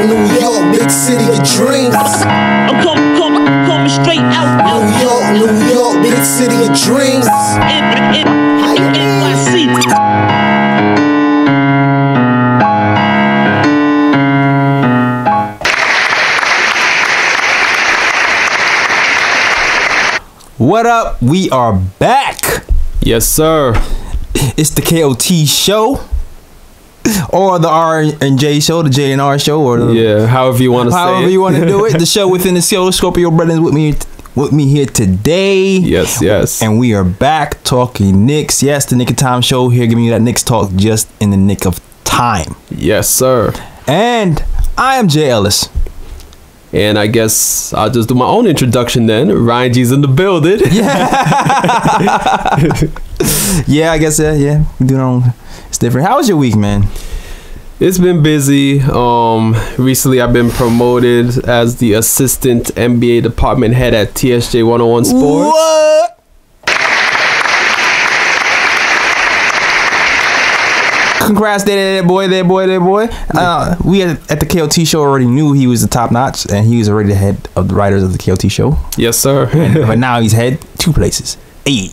New York, big city of dreams. I'm coming straight out. New York, big city of dreams. NYC. What up? We are back. Yes, sir. It's the KOT show, or the R and J show, the J and R show, or the, however you want to say it. However you want to do it. The show within the show. Scorpio Brothers with me here today. Yes. And we are back talking Knicks. Yes, the Nick of Time show here, giving you that Knicks talk just in the nick of time. Yes, sir. And I am Jay Ellis. And I guess I'll just do my own introduction then. Ryan G's in the building. Yeah, I guess yeah. We do our own. It's different. How was your week, man? It's been busy. Recently I've been promoted as the assistant NBA department head at TSJ 101 Sports. What? Congrats, there, boy. We at the KOT show already knew he was the top notch, and he was already the head of the writers of the KOT show. Yes, sir. But now he's head 2 places. Hey.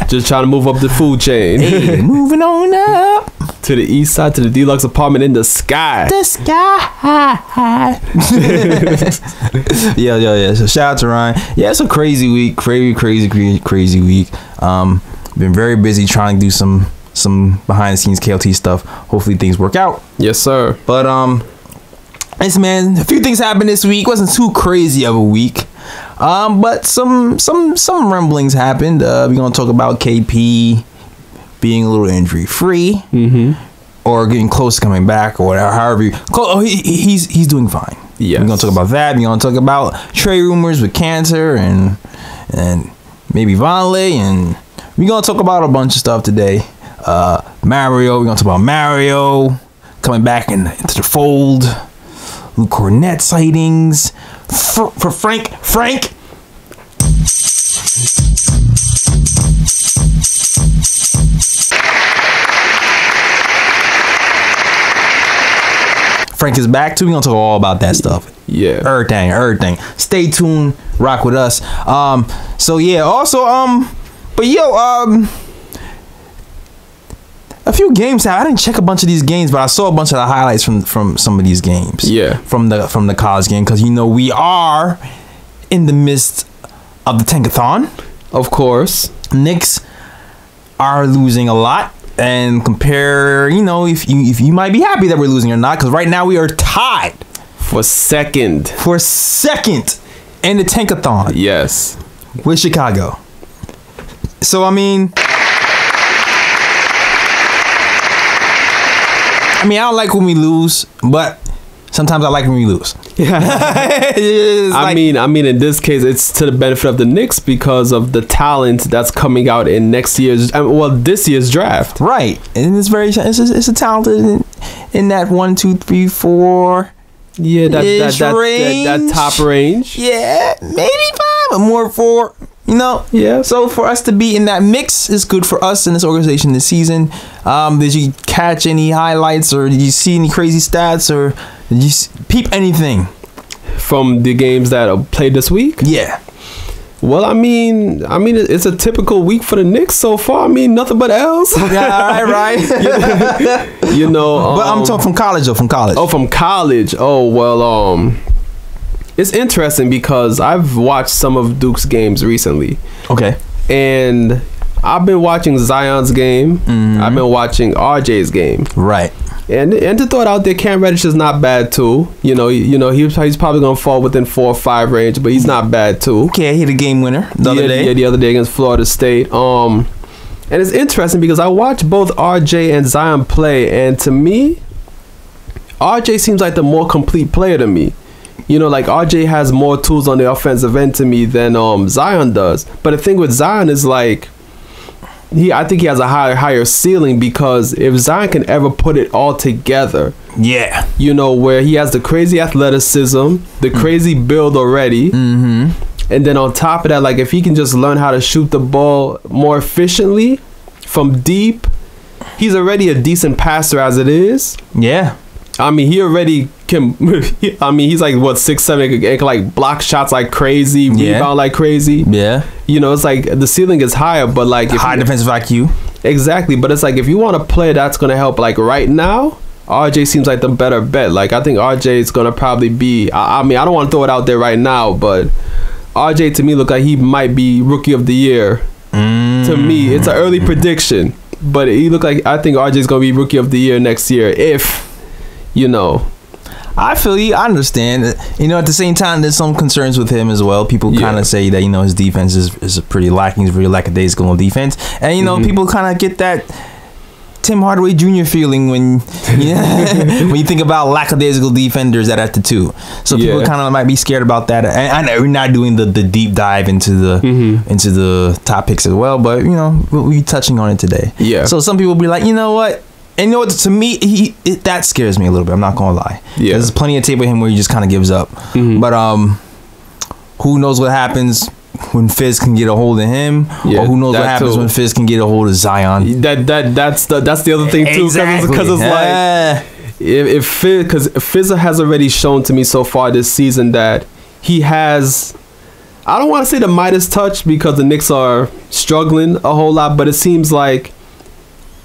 Just trying to move up the food chain. Hey, moving on up to the east side, to the deluxe apartment in the sky. The sky. Yeah. So shout out to Ryan. Yeah, it's a crazy week. Crazy week. Been very busy trying to do some behind the scenes KOT stuff. Hopefully things work out. Yes, sir. But nice, man. A few things happened this week. Wasn't too crazy of a week. But some rumblings happened. We're gonna talk about KP being a little injury free, or getting close to coming back, or whatever. However, he's doing fine. Yes. We're gonna talk about that. We're gonna talk about trade rumors with Kanter and maybe Vonleh, and we're gonna talk about a bunch of stuff today. Mario. We're gonna talk about Mario coming back into the fold. Luke Kornet sightings for Frank. Frank is back too. We're gonna talk all about that stuff. Yeah. Everything. Stay tuned. Rock with us. So yeah. Also, but a few games. I didn't check a bunch of these games, but I saw a bunch of the highlights from some of these games. Yeah. From the college game, because we are in the midst of the Tankathon. Of course. Knicks are losing a lot, and compare. If you might be happy that we're losing or not, because right now we are tied for second in the Tankathon. Yes. With Chicago. So I don't like when we lose, but sometimes I like when we lose. I mean, in this case, it's to the benefit of the Knicks because of the talent that's coming out in this year's draft. Right, and it's a talented in that 1, 2, 3, 4. Yeah, that top range. Yeah, maybe 5, but more 4. Yeah. So for us to be in that mix is good for us in this organization this season. Did you catch any highlights, or did you see any crazy stats, or did you peep anything from the games that are played this week? Yeah. Well, it's a typical week for the Knicks so far. Nothing but L's. Yeah, right. But I'm talking from college, though. From college. Oh, from college. Oh, well, it's interesting because I've watched some of Duke's games recently. Okay. And I've been watching Zion's game. I've been watching RJ's game. Right. And to throw it out there, Cam Reddish is not bad too. He's probably gonna fall within 4 or 5 range, but he's not bad too. Okay, he hit a game winner the other day. Yeah, the other day against Florida State. And it's interesting because I watched both RJ and Zion play, and to me, RJ seems like the more complete player to me. RJ has more tools on the offensive end to me than Zion does. But the thing with Zion is I think he has a higher ceiling, because if Zion can ever put it all together, where he has the crazy athleticism, the crazy build already, and then on top of that, if he can just learn how to shoot the ball more efficiently from deep, he's already a decent passer as it is. Yeah. I mean, he already can. I mean, he's like what 6'7", can like block shots like crazy, rebound like crazy. Yeah, you know, it's like the ceiling is higher, but like high defensive IQ. Exactly, but it's like if you want a player that's gonna help like right now, RJ seems like the better bet. Like I think RJ is gonna probably be. I mean, I don't want to throw it out there right now, but RJ to me look like he might be rookie of the year. To me, it's an early prediction, but he look like I think RJ is gonna be rookie of the year next year if. You know, I feel you. I understand. You know, at the same time, there's some concerns with him as well. People kind of say that, you know, his defense is pretty lacking. He's really lackadaisical on defense. And, you know, people kind of get that Tim Hardaway Jr. feeling when when you think about lackadaisical defenders at the 2. So people kind of might be scared about that. And I know we're not doing the deep dive into the top picks as well, but, you know, we're touching on it today. Yeah. So some people will be like, you know what? And you know what? To me, that scares me a little bit. I'm not gonna lie. Yeah, there's plenty of tape with him where he just kind of gives up. But who knows what happens when Fizz can get a hold of him, or who knows what happens when Fizz can get a hold of Zion? That's the other thing too, because it's like if Fizz, because Fizz has already shown to me so far this season that he has. I don't want to say the Midas touch because the Knicks are struggling a whole lot, but it seems like.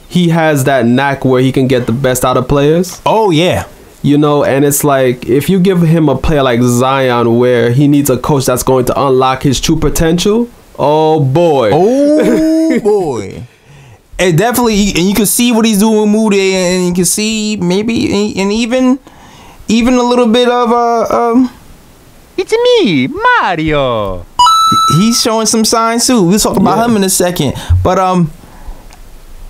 He has that knack where he can get the best out of players. Oh, yeah. You know, and it's like, if you give him a player like Zion where he needs a coach that's going to unlock his true potential, oh, boy. Oh, boy. And definitely, and you can see what he's doing with Moody, and you can see maybe, and even a little bit of, It's me, Mario. He's showing some signs, too. We'll talk about him in a second. But,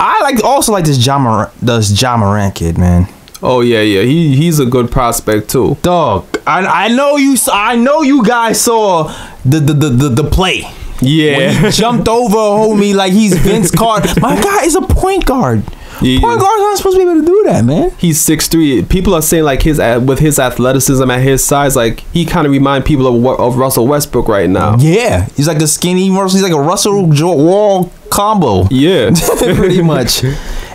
I also like this Ja Morant kid, man. Oh yeah, he's a good prospect too. Dog, I know you guys saw the play. Yeah, when he jumped over homie like he's Vince Carter. My guy is a point guard. Point guards aren't supposed to be able to do that, man. He's 6'3". People are saying like with his athleticism at his size, like he kind of remind people of Russell Westbrook right now. Yeah, he's like a skinny Russell. He's like a Russell Wall combo. Yeah, pretty much.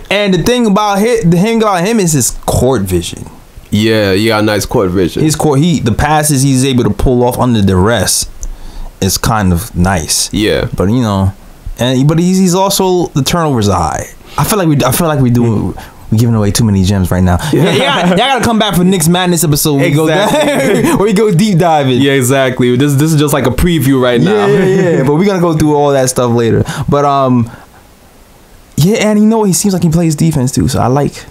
And the thing about him is his court vision. Yeah, he got nice court vision. The passes he's able to pull off under duress is kind of nice. Yeah, but you know, but he's also the turnovers are high. I feel like we're giving away too many gems right now. Y'all gotta come back for Knicks Madness episode. Where we go deep diving. Yeah, exactly. This is just like a preview right now. Yeah. But we're gonna go through all that stuff later. But and you know he seems like he plays defense too. So I like,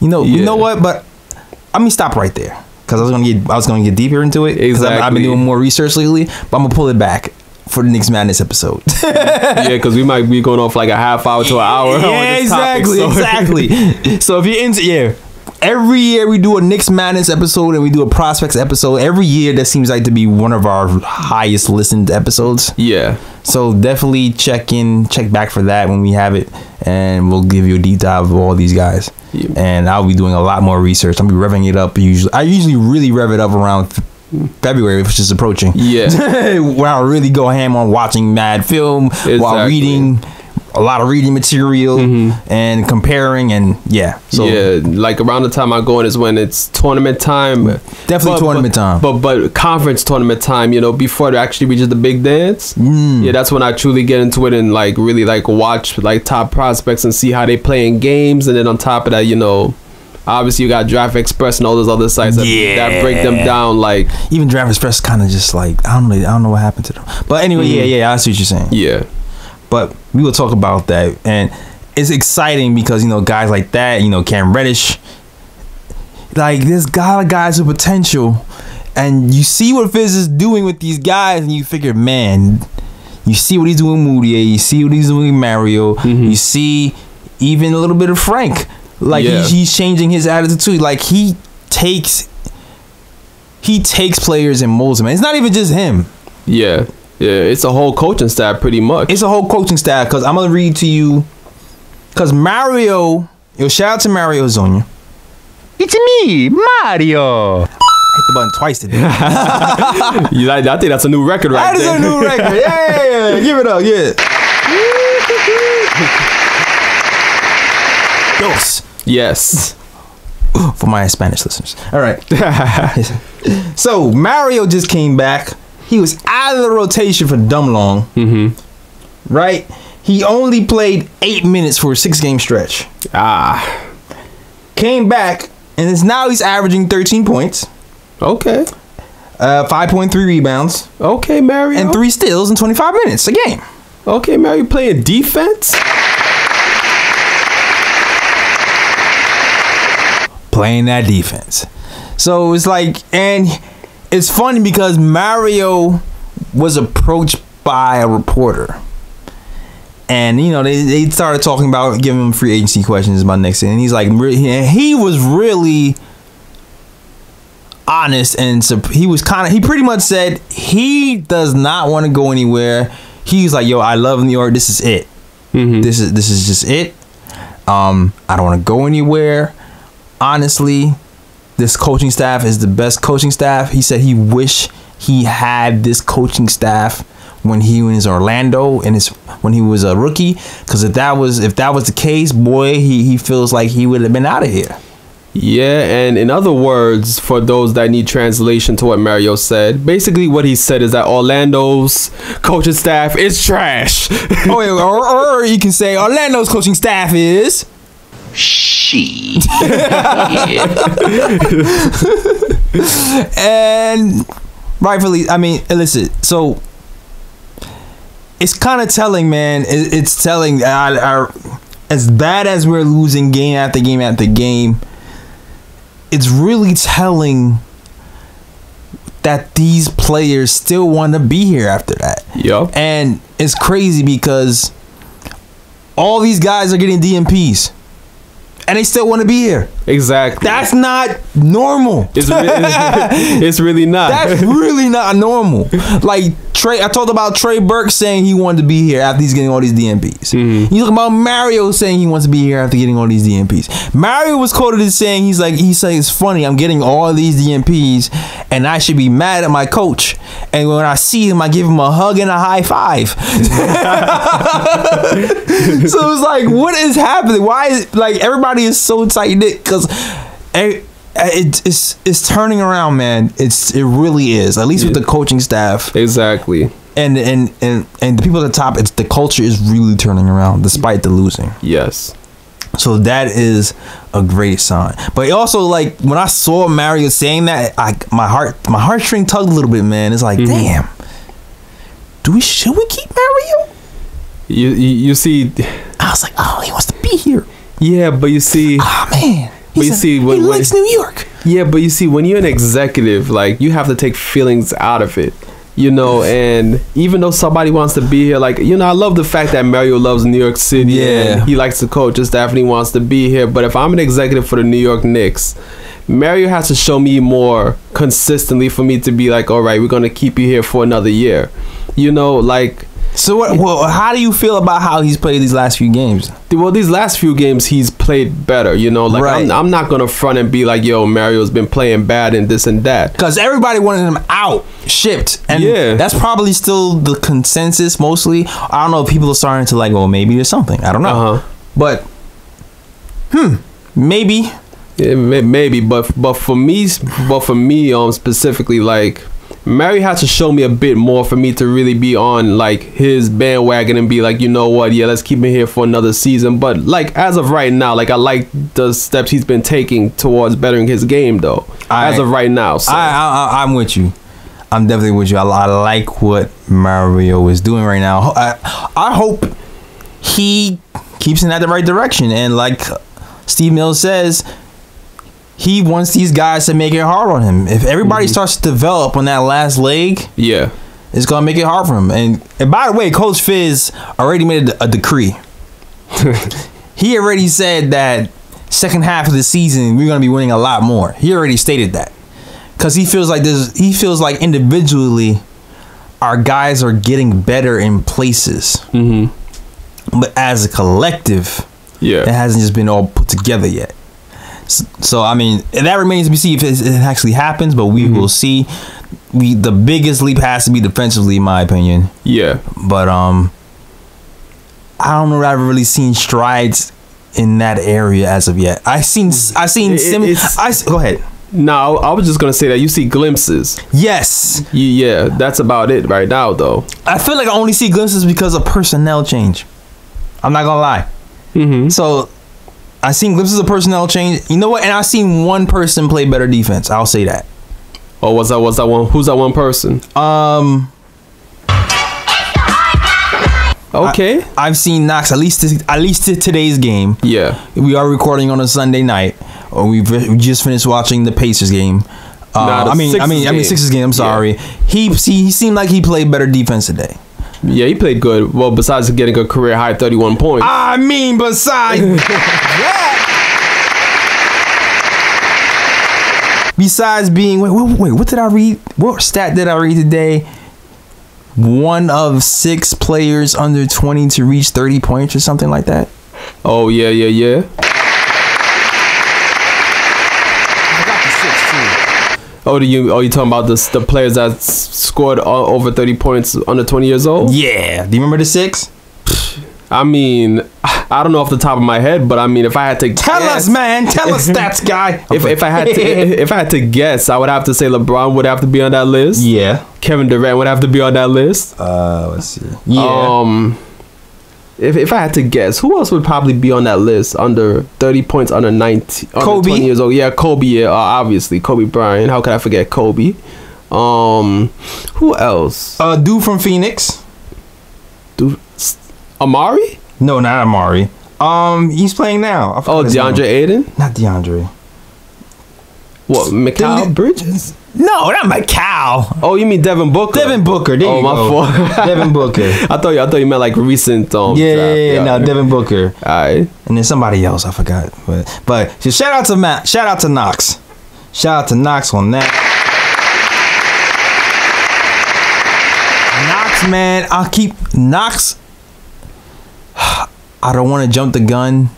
you know what? But let me stop right there because I was gonna get deeper into it. Exactly. I've been doing more research lately, but I'm gonna pull it back for the Knicks Madness episode. Yeah, because we might be going off like a half hour to an hour. Yeah, exactly. So if you're into, every year we do a Knicks Madness episode and we do a Prospects episode. Every year that seems like to be one of our highest listened episodes. Yeah. So definitely check back for that when we have it, and we'll give you a deep dive of all these guys. Yeah. And I'll be doing a lot more research. I'll be revving it up. I usually really rev it up around February, which is approaching. Yeah. Where I really go ham on watching mad film while reading a lot of reading material and comparing and so like around the time I go in is when it's tournament time. Definitely tournament time. But conference tournament time, you know, before it actually reaches the big dance. Yeah, that's when I truly get into it and like really like watch like top prospects and see how they play in games, and then on top of that, you know, obviously you got Draft Express and all those other sites that break them down. Like even Draft Express kind of just like I don't know what happened to them. But anyway, I see what you're saying. Yeah. But we will talk about that, and it's exciting because, you know, guys like that, you know, Cam Reddish, like there's guys with potential, and you see what Fizz is doing with these guys, and you figure, man, you see what he's doing with Moutier, you see what he's doing with Mario, you see even a little bit of Frank, like he's changing his attitude too. Like he takes players and molds them, and it's not even just him. Yeah. Yeah, it's a whole coaching staff pretty much. It's a whole coaching staff because I'm going to read to you. Because Mario, shout out to Mario Hezonja. It's me, Mario. I hit the button twice today. I think that's a new record right there. That is a new record. Yeah. Give it up. Yeah. Dos. Yes. For my Spanish listeners. All right. So Mario just came back. He was out of the rotation for dumb long. Mm-hmm. Right? He only played 8 minutes for a 6-game stretch. Came back, and now he's averaging 13 points. Okay. 5.3 rebounds. Okay, Mario. And 3 steals in 25 minutes a game. Okay, Mario playing defense? Playing that defense. So it's like, and it's funny because Mario was approached by a reporter. And, you know, they started talking about giving him free agency questions about next year. And he's like, he was really honest. And he pretty much said he does not want to go anywhere. He's like, yo, I love New York. This is it. Mm-hmm. This is just it. I don't want to go anywhere. Honestly, this coaching staff is the best coaching staff. He said he wish he had this coaching staff when he was in Orlando and when he was a rookie, because if that was the case, boy, he feels like he would have been out of here. Yeah, and in other words, for those that need translation to what Mario said, basically what he said is that Orlando's coaching staff is trash. or you can say Orlando's coaching staff is She. And rightfully, I mean, listen, so it's kind of telling, man. It's telling, as bad as we're losing game after game after game, it's really telling that these players still want to be here after that. Yep. And it's crazy because all these guys are getting DMPs. And they still want to be here. Exactly. That's not normal. It's really not. That's really not normal. Like I talked about Trey Burke saying he wanted to be here after he's getting all these DMPs. Mm-hmm. You talk about Mario saying he wants to be here after getting all these DMPs. Mario was quoted as saying he said it's funny, I'm getting all these DMPs and I should be mad at my coach. And when I see him, I give him a hug and a high five. So it's like, what is happening? Why is like everybody is so tight knit? Because it's turning around, man. It really is. At least with the coaching staff, exactly. And the people at the top, the culture is really turning around despite the losing. Yes. So that is a great sign. But also, like when I saw Mario saying that, my heartstring tugged a little bit, man. It's like, damn. Should we keep Mario? You see, I was like, oh, he wants to be here. Yeah, but you see, oh man. He likes New York. Yeah, but you see, when you're an executive, like you have to take feelings out of it, you know. And even though somebody wants to be here, like, you know, I love the fact that Mario loves New York City. Yeah, and he likes to coach. Just definitely wants to be here. But if I'm an executive for the New York Knicks, Mario has to show me more consistently for me to be like, all right, we're gonna keep you here for another year. You know, like. So how do you feel about how he's played these last few games? Well, these last few games he's played better, you know. Like right. I'm not gonna front and be like, yo, Mario's been playing bad and this and that. Because everybody wanted him out, shipped, and that's probably still the consensus mostly. I don't know if people are starting to like, well, maybe there's something. I don't know, but maybe. Yeah, maybe, but for me, specifically, like. Mario had to show me a bit more for me to really be on like his bandwagon and be like, you know what, yeah, let's keep him here for another season. But like as of right now, like I like the steps he's been taking towards bettering his game though. As of right now, so. I'm with you. I'm definitely with you. I like what Mario is doing right now. I hope he keeps in that the right direction. And like Steve Mills says, he wants these guys to make it hard on him. If everybody starts to develop on that last leg, it's gonna make it hard for him. And by the way, Coach Fizz already made a decree. He already said that second half of the season we're gonna be winning a lot more. He already stated that because he feels like individually our guys are getting better in places, but as a collective, it hasn't just been all put together yet. So I mean, that remains to be seen if it actually happens, but we will see. The biggest leap has to be defensively, in my opinion. Yeah. But I don't know that I've really seen strides in that area as of yet. Go ahead. No, I was just gonna say that you see glimpses. Yes. Yeah, that's about it right now, though. I feel like I only see glimpses because of personnel change. I'm not gonna lie. So I seen glimpses of personnel change. You know what? And I seen one person play better defense. I'll say that. Oh, what's that one? Who's that one person? Okay. I've seen Knox at least to today's game. Yeah. We are recording on a Sunday night. Or we just finished watching the Pacers game. Sixers game. I'm sorry. Yeah. He seemed like he played better defense today. Yeah, he played good. Well, besides getting a career high 31 points. I mean, besides that. Besides being wait, what did I read? What stat did I read today? One of 6 players under 20 to reach 30 points or something like that. Oh yeah. Oh, you talking about the players that scored over 30 points under 20 years old? Yeah. Do you remember the 6? I mean, I don't know off the top of my head, but I mean, if I had to tell us, man, tell us stats, guy. If I had to guess, I would have to say LeBron would have to be on that list. Yeah. Kevin Durant would have to be on that list. Let's see. Yeah. If I had to guess, who else would probably be on that list under 30 points under 20 years old? Yeah, Kobe. Yeah, obviously Kobe Bryant. How could I forget Kobe? Who else? Dude from Phoenix. Amari? No, not Amari. He's playing now. DeAndre Ayton? Not DeAndre. What? Mikal Bridges? No, not Mikal. Oh, you mean Devin Booker? Devin Booker. There you my go. fault. Devin Booker. I thought you meant like recent. No, Devin Booker. All right. And then somebody else, I forgot. But so shout out to Matt. Shout out to Knox. Shout out to Knox on that. Knox, man. I'll keep Knox. I don't want to jump the gun.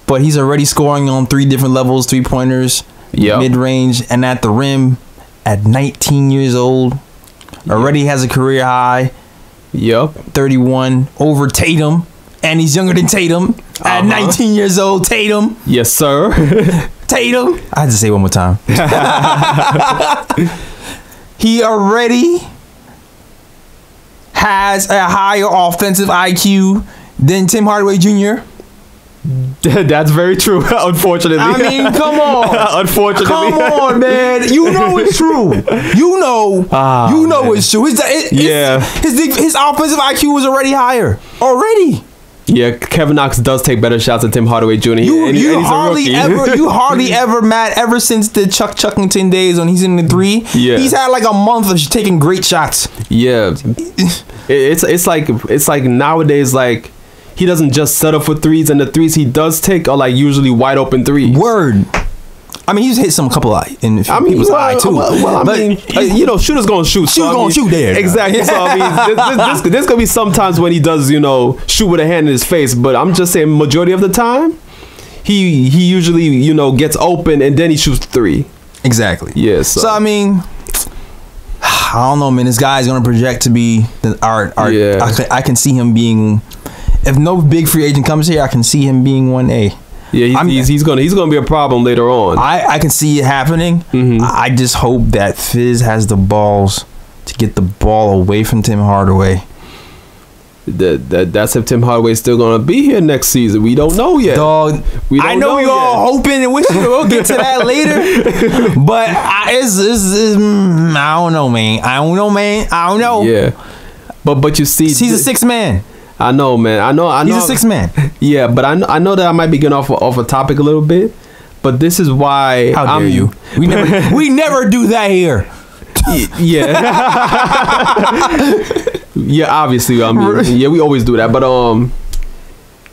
But he's already scoring on 3 different levels, 3-pointers, mid-range, and at the rim at 19 years old. Already has a career high. 31 over Tatum. And he's younger than Tatum at 19 years old. Tatum. Yes, sir. Tatum. I had to say it one more time. He already has a higher offensive IQ than Tim Hardaway Jr. That's very true, unfortunately. I mean, come on. Unfortunately. Come on, man. You know it's true. You know it's true. His offensive IQ was already higher. Already. Yeah, Kevin Knox does take better shots than Tim Hardaway Jr. You hardly ever, Matt, ever since the Chuckington days when he's in the 3, he's had like a month of taking great shots. Yeah. It's like nowadays, like, he doesn't just settle for 3s, and the 3s he does take are like usually wide open 3s. Word. I mean, he's hit some couple eye in people's eye too. Shooters gonna shoot. Shooters gonna shoot there. Exactly. So I mean, there's gonna be some times when he does, shoot with a hand in his face. But I'm just saying, majority of the time, he usually gets open and then he shoots 3. Exactly. Yes. So I mean, I don't know, man. This guy's gonna project to be our. Yeah. I can see him being. If no big free agent comes here, I can see him being 1A. Yeah, he's gonna be a problem later on. I can see it happening. I just hope that Fizz has the balls to get the ball away from Tim Hardaway. That's if Tim Hardaway's still gonna be here next season. We don't know yet. Dog, I know we all hoping and wishing we'll get to that later. But I don't know, man. I don't know. Yeah, but you see, he's a 6th man. I know, man. I know. He's a 6th man. Yeah, but I know that I might be getting off a topic a little bit. But this is why. How dare you? We never do that here. Yeah. Yeah, obviously. I mean, yeah, we always do that. But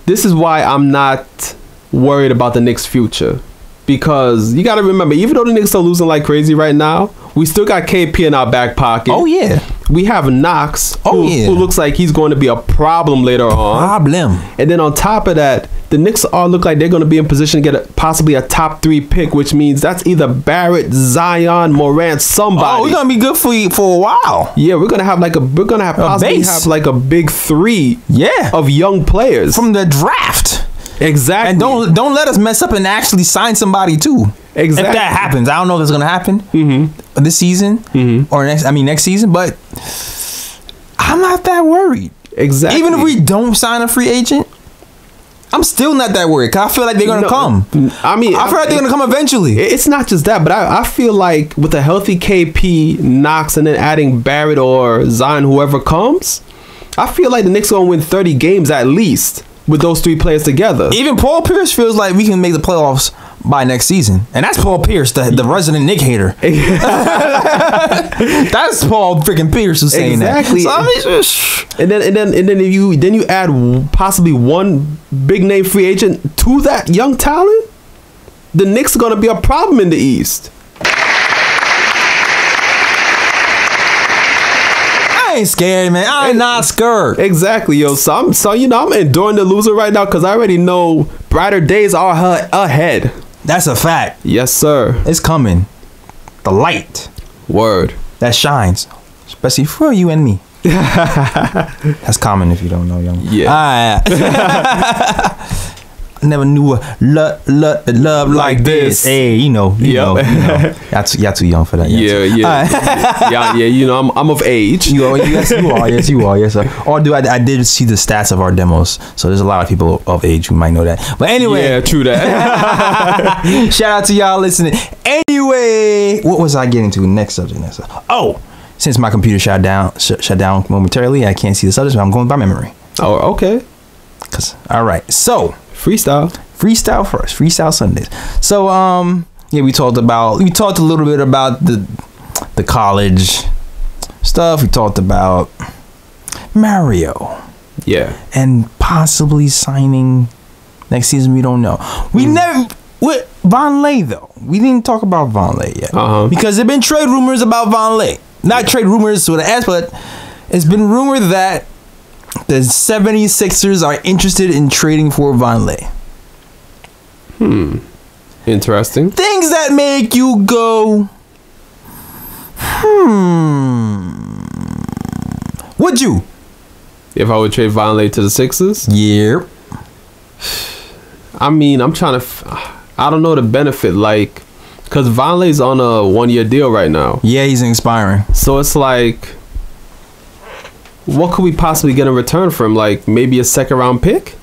this is why I'm not worried about the Knicks' future. Because you got to remember, even though the Knicks are losing like crazy right now, we still got KP in our back pocket. Oh, yeah. We have Knox, who looks like he's going to be a problem later on. And then on top of that, the Knicks look like they're going to be in position to get possibly a top 3 pick, which means that's either Barrett, Zion, Morant, somebody. Oh, we're gonna be good for you for a while. Yeah, we're gonna have possibly have like a big 3. Yeah, of young players from the draft. Exactly. And don't let us mess up and actually sign somebody too. Exactly. If that happens, I don't know if it's gonna happen this season or next season, but I'm not that worried. Exactly. Even if we don't sign a free agent, I'm still not that worried. 'Cause I feel like they're gonna come. I mean, I feel like they're gonna come eventually. It's not just that, but I feel like with a healthy KP, Knox, and then adding Barrett or Zion, whoever comes, I feel like the Knicks gonna win 30 games at least with those 3 players together. Even Paul Pierce feels like we can make the playoffs by next season, and that's Paul Pierce, the resident Knick hater. That's Paul freaking Pierce who's saying exactly. that. So, and then if you add possibly one big name free agent to that young talent, the Knicks are gonna be a problem in the East. I ain't scared, man. I'm not scared. Exactly, yo. So I'm enduring the loser right now because I already know brighter days are ahead. That's a fact. Yes, sir. It's coming. The light. Word. That shines. Especially for you and me. That's common if you don't know, young. Yeah. I never knew a love like this. Hey, you know. Y'all too young for that. Yeah. You know, I'm of age. Yes, you are. Yes, sir. Or I did see the stats of our demos, so there's a lot of people of age who might know that. But anyway, yeah, true that. Shout out to y'all listening. Anyway, what was I getting to? Next subject. Oh, since my computer shut down momentarily, I can't see the subject, so I'm going by memory. Oh, okay. All right, so. Freestyle first. Freestyle Sundays. So yeah, we talked a little bit about the college stuff. We talked about Mario. Yeah. And possibly signing next season. We don't know. We never with Vonleh though. We didn't talk about Vonleh yet. Because there've been trade rumors about Vonleh. Not trade rumors with an S, but it's been rumored that the 76ers are interested in trading for Vonleh. Interesting. Things that make you go, Would you? If I would trade Vonleh to the Sixers? Yep. I mean, I'm trying to... I don't know the benefit, like... Because Vonleh's on a 1-year deal right now. Yeah, he's expiring. So it's like... What could we possibly get in return for him? Like maybe a 2nd round pick,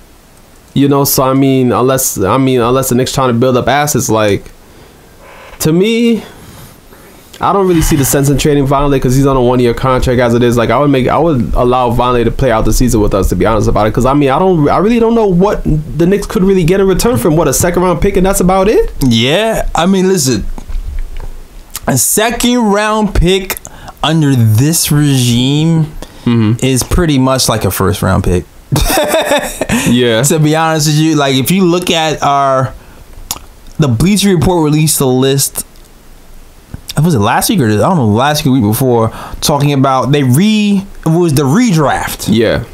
you know. So unless the Knicks trying to build up assets, like to me, I don't really see the sense in trading Vonleh because he's on a 1-year contract as it is. Like I would allow Vonleh to play out the season with us, to be honest about it. Because I really don't know what the Knicks could really get in return for him. What, a 2nd round pick and that's about it? Yeah, I mean, listen, a 2nd round pick under this regime. Is pretty much like a 1st round pick. Yeah. To be honest with you, like if you look at the Bleacher Report released a list. Was it last week or I don't know, last week before, talking about it was the redraft. Yeah.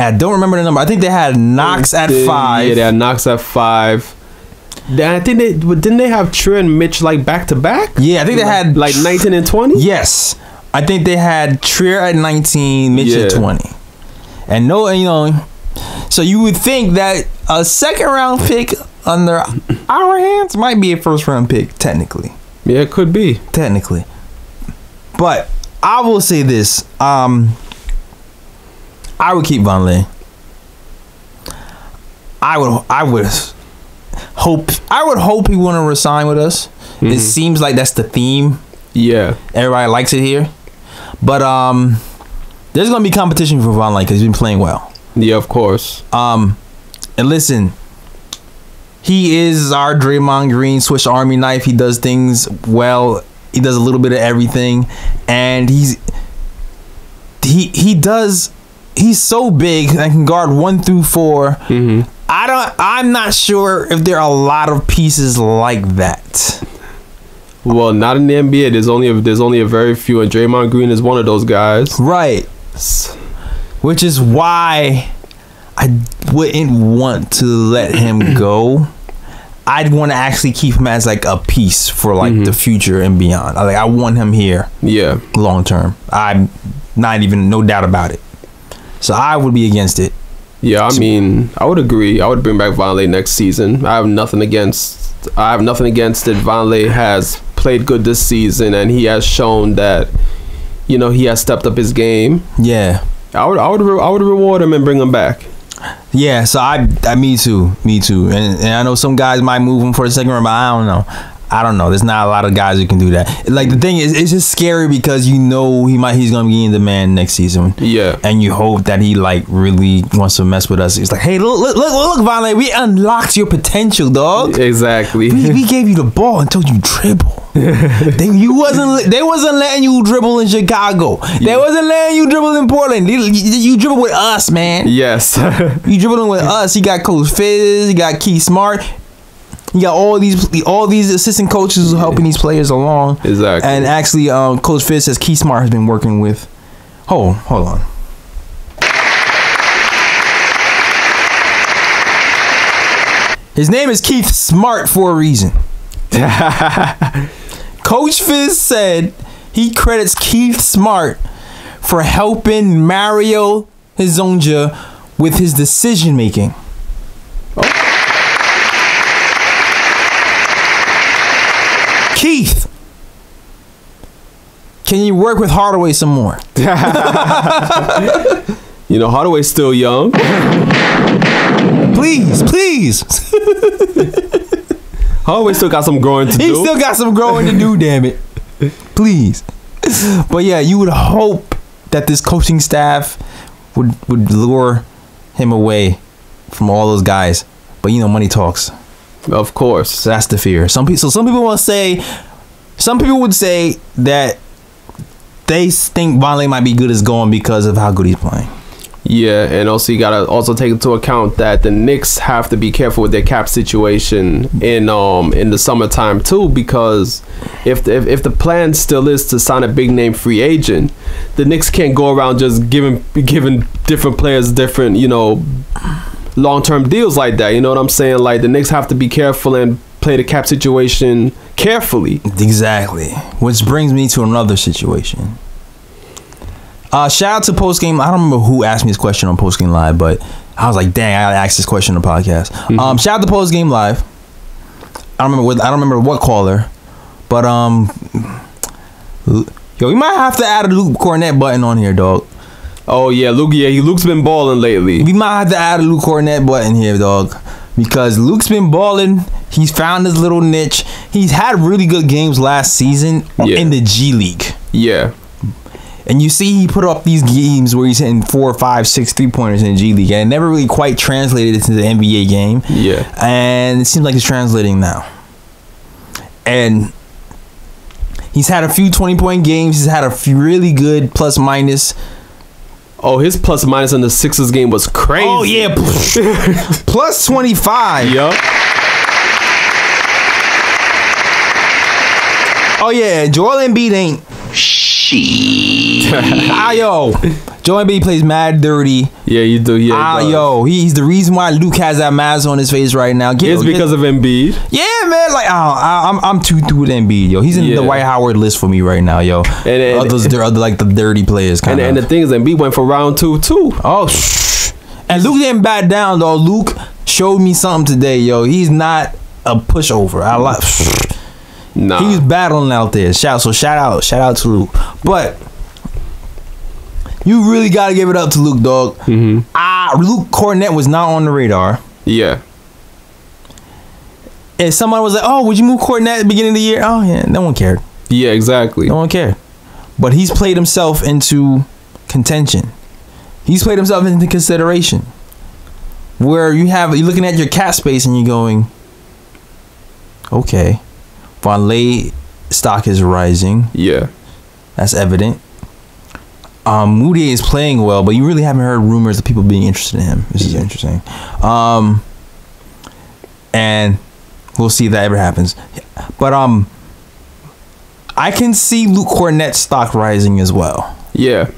I don't remember the number. I think they had Knox at 5. Yeah, they had Knox at 5. I think didn't they have Trier and Mitch like back to back? Yeah, I think they had like 19 and 20. Yes. I think they had Trier at 19, Mitch at 20. And so you would think that a 2nd round pick under our hands might be a 1st round pick, technically. Yeah, it could be. Technically. But I will say this. I would keep Vonleh. I would hope he want to resign with us. It seems like that's the theme. Yeah. Everybody likes it here. But there's gonna be competition for Vonleh because he's been playing well. Yeah, of course. And listen, he is our Draymond Green Swiss Army knife. He does things well. He does a little bit of everything, and he's so big and can guard 1 through 4. I'm not sure if there are a lot of pieces like that. Well, not in the NBA. There's only a very few, and Draymond Green is one of those guys. Right. Which is why I wouldn't want to let him go. I'd want to actually keep him as like a piece for like the future and beyond. I want him here. Yeah. Long term. I'm not even no doubt about it. So I would be against it. Yeah, I mean, I would agree. I would bring back Vonleh next season. I have nothing against it. Vonleh has played good this season, and he has shown that, you know, he has stepped up his game. Yeah. I would reward him and bring him back. Yeah, so me too, and I know some guys might move him for a second round, but I don't know. There's not a lot of guys who can do that. Like the thing is, it's just scary because you know he's gonna be in demand next season. Yeah, and you hope that he like really wants to mess with us. He's like, hey, look, Vonleh, we unlocked your potential, dog. Exactly. We gave you the ball and told you dribble. They wasn't letting you dribble in Chicago. They wasn't letting you dribble in Portland. You dribble with us, man. Yes. You dribbling with us. You got Coach Fizz. You got Key Smart. You got all these assistant coaches who helping these players along. Exactly. And actually, Coach Fizz says Key Smart has been working with. Hold on. His name is Keith Smart for a reason. Coach Fizz said he credits Keith Smart for helping Mario Hezonja with his decision making. Keith, can you work with Hardaway some more? You know, Hardaway's still young. Please. Hardaway still got some growing to do. He still got some growing to do, damn it. Please. But yeah, you would hope that this coaching staff would lure him away from all those guys. But you know, money talks. Of course. So that's the fear. Some people would say that they think Vonleh might be good as going because of how good he's playing. Yeah, and also you gotta also take into account that the Knicks have to be careful with their cap situation in the summertime too, because if the plan still is to sign a big name free agent, the Knicks can't go around just giving different players different, you know, long-term deals like that. You know what I'm saying? Like the Knicks have to be careful and play the cap situation carefully. Exactly. Which brings me to another situation. Shout out to Post Game. I don't remember who asked me this question on Post Game Live, but I was like, dang, I gotta ask this question on the podcast. Shout out to Post Game Live. I don't remember what caller, but yo, we might have to add a Luke Kornet button on here, dog. Oh yeah, Luke's been balling lately. We might have to add a Luke Kornet button here, dog, because Luke's been balling. He's found his little niche. He's had really good games last season in the G League. Yeah. And you see he put up these games where he's hitting 4, 5, 6 3-pointers in the G League, and it never really quite translated into the NBA game. Yeah. And it seems like it's translating now. And he's had a few 20-point games. He's had a few really good plus minus. Oh, his plus minus in the Sixers game was crazy. Oh, yeah. Plus 25. Yup. Oh, yeah. Joel Embiid ain't. Yo. Joel Embiid plays mad dirty. Yeah, you do. Yeah. Yo, he's the reason why Luke has that mask on his face right now. It's because of Embiid. Yeah, man. Like, I'm too through with Embiid, yo. He's in the Dwight Howard list for me right now, yo. And others, they're other like the dirty players, kind of. And the thing is, Embiid went for round 2 too. Oh, and Luke didn't back down though. Luke showed me something today, yo. He's not a pushover. I like. Nah. He was battling out there. Shout out to Luke. But you really gotta give it up to Luke, dog. Luke Kornet was not on the radar. Yeah. And somebody was like, "Oh, would you move Kornet at the beginning of the year?" Oh yeah, no one cared. Yeah, exactly. No one cared. But he's played himself into contention. He's played himself into consideration. Where you're looking at your cap space and you're going, okay. Vonleh stock is rising. Yeah. That's evident. Moody is playing well, but you really haven't heard rumors of people being interested in him. This is interesting. And we'll see if that ever happens. But I can see Luke Kornet's stock rising as well. Yeah.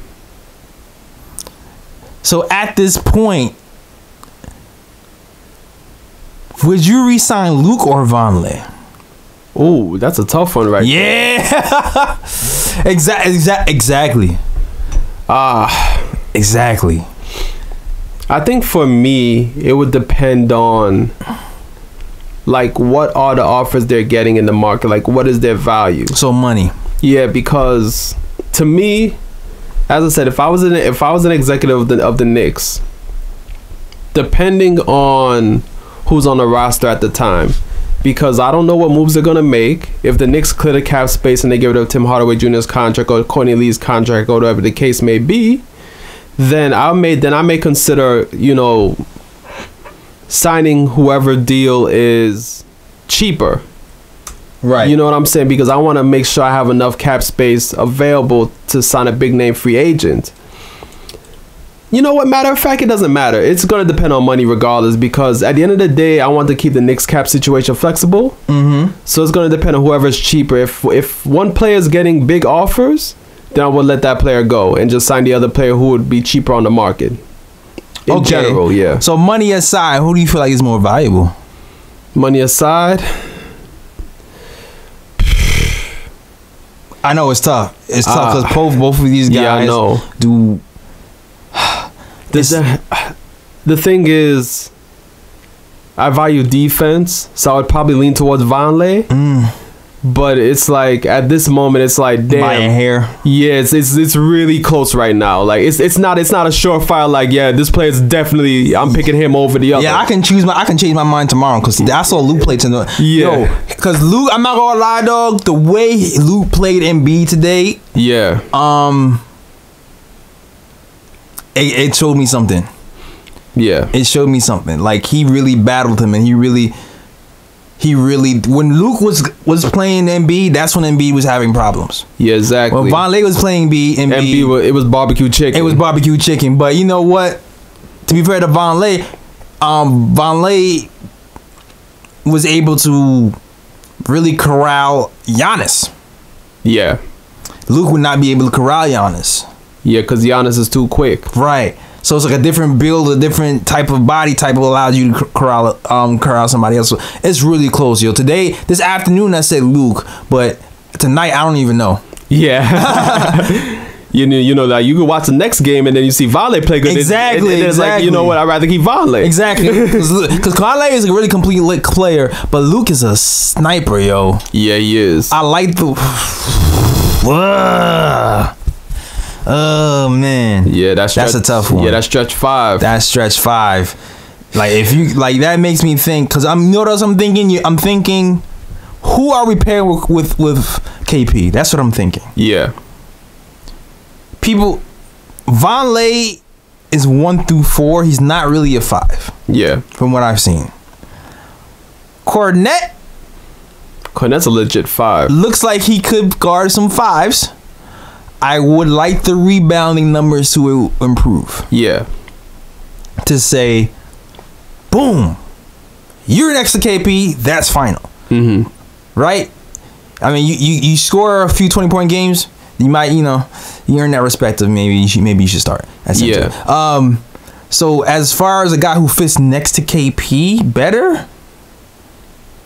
So at this point, Would you resign Luke or Vonleh? Ooh, that's a tough one, right? Yeah. Exactly. Exactly. I think for me, it would depend on like what are the offers they're getting in the market, like what is their value. So money. Yeah, because to me, as I said, if I was an executive of the Knicks, depending on who's on the roster at the time, because I don't know what moves they're gonna make. If the Knicks clear the cap space and they get rid of Tim Hardaway Jr.'s contract or Courtney Lee's contract or whatever the case may be, then I may consider, you know, signing whoever deal is cheaper. Right. You know what I'm saying? Because I want to make sure I have enough cap space available to sign a big name free agent. You know what? Matter of fact, it doesn't matter. It's going to depend on money regardless, because at the end of the day, I want to keep the Knicks cap situation flexible. So it's going to depend on whoever's cheaper. If one player is getting big offers, then I would let that player go and just sign the other player who would be cheaper on the market. In general, yeah. So money aside, who do you feel like is more valuable? Money aside, I know it's tough. It's tough because both of these guys yeah, I know. do. The thing is, I value defense, so I would probably lean towards Vonleh. But it's like at this moment, it's like damn. By a hair. Yeah, it's really close right now. Like it's not a surefire. Like yeah, this player is definitely I'm picking him over the other. Yeah, I can change my mind tomorrow because I saw Luke play tonight. Yeah, because Luke, I'm not gonna lie, dog. The way Luke played Embiid today, yeah, it showed me something. Yeah, it showed me something. Like he really battled him, and he really. When Luke was playing Embiid, that's when Embiid was having problems. Yeah, exactly. When Vonleh was playing Embiid, it was barbecue chicken. It was barbecue chicken. But you know what? To be fair to Vonleh, Vonleh was able to really corral Giannis. Yeah. Luke would not be able to corral Giannis. Yeah, because Giannis is too quick. Right. So it's like a different build, a different type of body type allows you to corral somebody else. So it's really close, yo. This afternoon, I said Luke, but tonight I don't even know. Yeah. you know that you can watch the next game and then you see Vonleh play good. Exactly. It's like, you know what? I'd rather keep Vonleh. Exactly. Because Kornet is a really complete player, but Luke is a sniper, yo. Yeah, he is. I like the. Oh man, yeah, that's a tough one. Yeah, that's stretch 5. That's stretch 5. Like if you like, that makes me think. Cause I'm thinking. I'm thinking, who are we pairing with KP? That's what I'm thinking. Yeah. People, Vonleh is 1 through 4. He's not really a 5. Yeah. From what I've seen. Kornet's a legit 5. Looks like he could guard some 5s. I would like the rebounding numbers to improve. Yeah. To say, boom, you're next to KP, that's final. Right? I mean, you score a few 20-point games, you might, you earn that respect of maybe you should start. Yeah. So as far as a guy who fits next to KP better,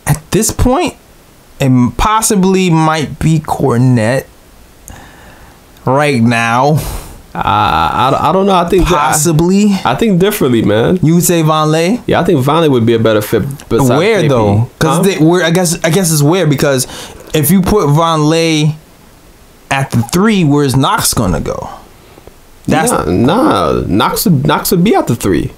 at this point, it possibly might be Kornet. Right now, I don't know. I think possibly. I think differently, man. You would say Vonleh? Yeah, I think Vonleh would be a better fit. Where KP. Though? Because I guess it's where, because if you put Vonleh at the 3, where's Knox gonna go? That's Knox would be at the 3,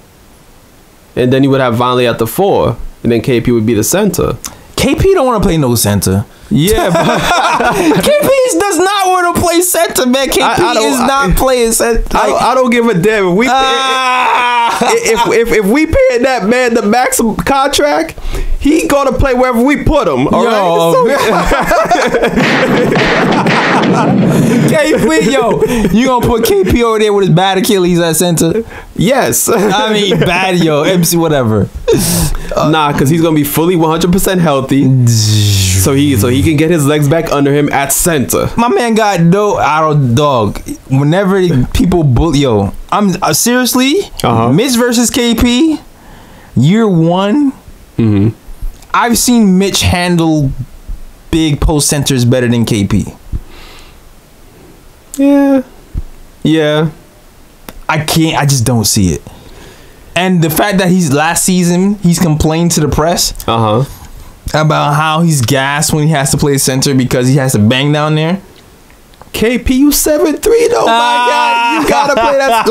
and then you would have Vonleh at the 4, and then KP would be the center. KP don't want to play no center. Yeah, but KP does not want to play center, man. KP is not playing center. I don't give a damn if we pay that man the maximum contract, he gonna play wherever we put him. All right. KP, you gonna put KP over there with his bad Achilles at center? Yes. I mean bad, MC whatever. Nah, because he's gonna be fully 100% healthy. So he can get his legs back under him at center. My man got dog. Whenever people bully, I'm seriously, Mitch versus KP, year 1, I've seen Mitch handle big post centers better than KP. Yeah. I just don't see it. And the fact that last season he's complained to the press about how he's gassed when he has to play center because he has to bang down there. KP, you 7'3" though. My God, you gotta play that.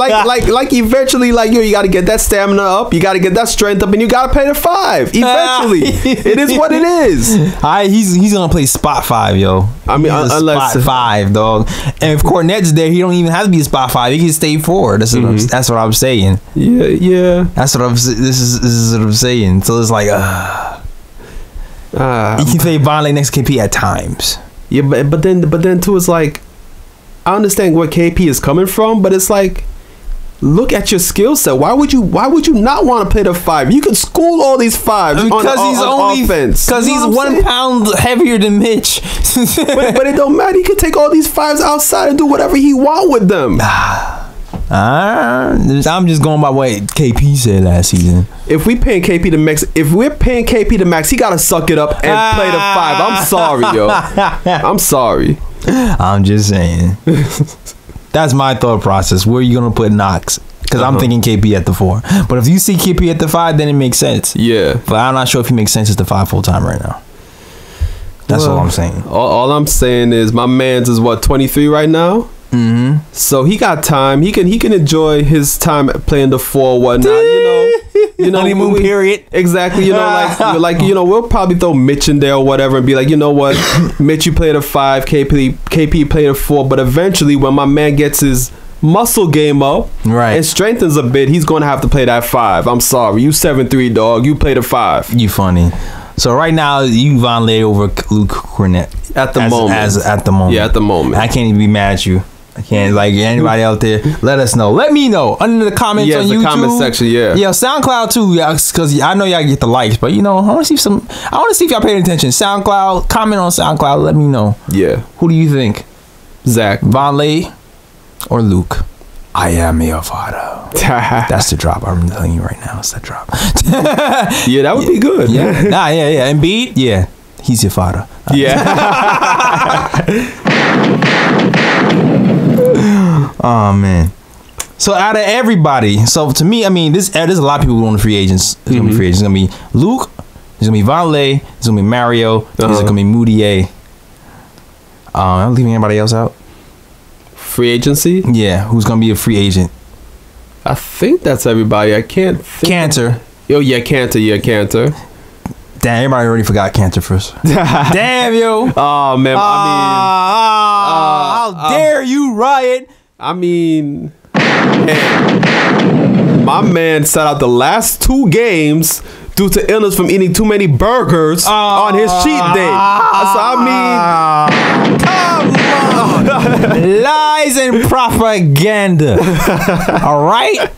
Like eventually, you gotta get that stamina up. You gotta get that strength up, and you gotta play the 5. Eventually, it is what it is. He's gonna play spot 5, yo. I mean, unless spot 5, dog. And if Kornet's there, he don't even have to be a spot 5. He can stay 4. That's what I'm saying. Yeah. That's what this is what I'm saying. So it's like, you can play Vonleh next to KP at times. Yeah, but then too, it's like, I understand where KP is coming from, but it's like, look at your skill set. Why would you not want to play the 5? You could school all these 5s on offense. Because he's 1 pound heavier than Mitch. but it don't matter. He could take all these 5s outside and do whatever he want with them. I'm just going by what KP said last season. If we're paying KP the max, he gotta suck it up and play the 5. I'm sorry, yo. I'm sorry. I'm just saying. That's my thought process. Where are you gonna put Knox? Because I'm thinking KP at the 4. But if you see KP at the 5, then it makes sense. Yeah. But I'm not sure if he makes sense as the 5 full time right now. That's all I'm saying. All I'm saying is my man's is 23 right now. So he got time. He can enjoy his time playing the 4, whatnot. You know, honeymoon period. Exactly. We'll probably throw Mitch in there or whatever and be like, you know what, Mitch, you play the 5, KP play the 4. But eventually, when my man gets his muscle game up and strengthens a bit, he's gonna have to play that 5. I'm sorry, you 7'3", dog. You play the 5. You funny. So right now, you Vonleh over Luke Kornet at the moment. At the moment. Yeah, at the moment. I can't even be mad at you. I can't, anybody out there, let us know. Let me know under the comments on YouTube. Comment section, yeah. Yeah, SoundCloud too, because I know y'all get the likes, but I want to see if y'all paying attention. SoundCloud, comment on SoundCloud, let me know. Yeah. Who do you think? Zach. Vonleh or Luke? I am your father. That's the drop. I'm telling you right now, it's that drop. Yeah, that would be good. Yeah. Yeah. Embiid, yeah, he's your father. Yeah. Oh man. So out of everybody, so to me, I mean, there's a lot of people going to free agents. It's gonna be free agents. It's gonna be Luke. It's gonna be Vonleh. It's gonna be Mario. It's gonna be Moutier. I'm leaving anybody else out. Free agency? Yeah, who's gonna be a free agent? I think that's everybody. I can't think. Kanter. Kanter. Yeah, Kanter. Damn, everybody already forgot Kanter first. Damn, yo. Oh man, how dare you, Riot? I mean, my man sat out the last 2 games due to illness from eating too many burgers on his cheat day. So come on. Lies and propaganda. All right?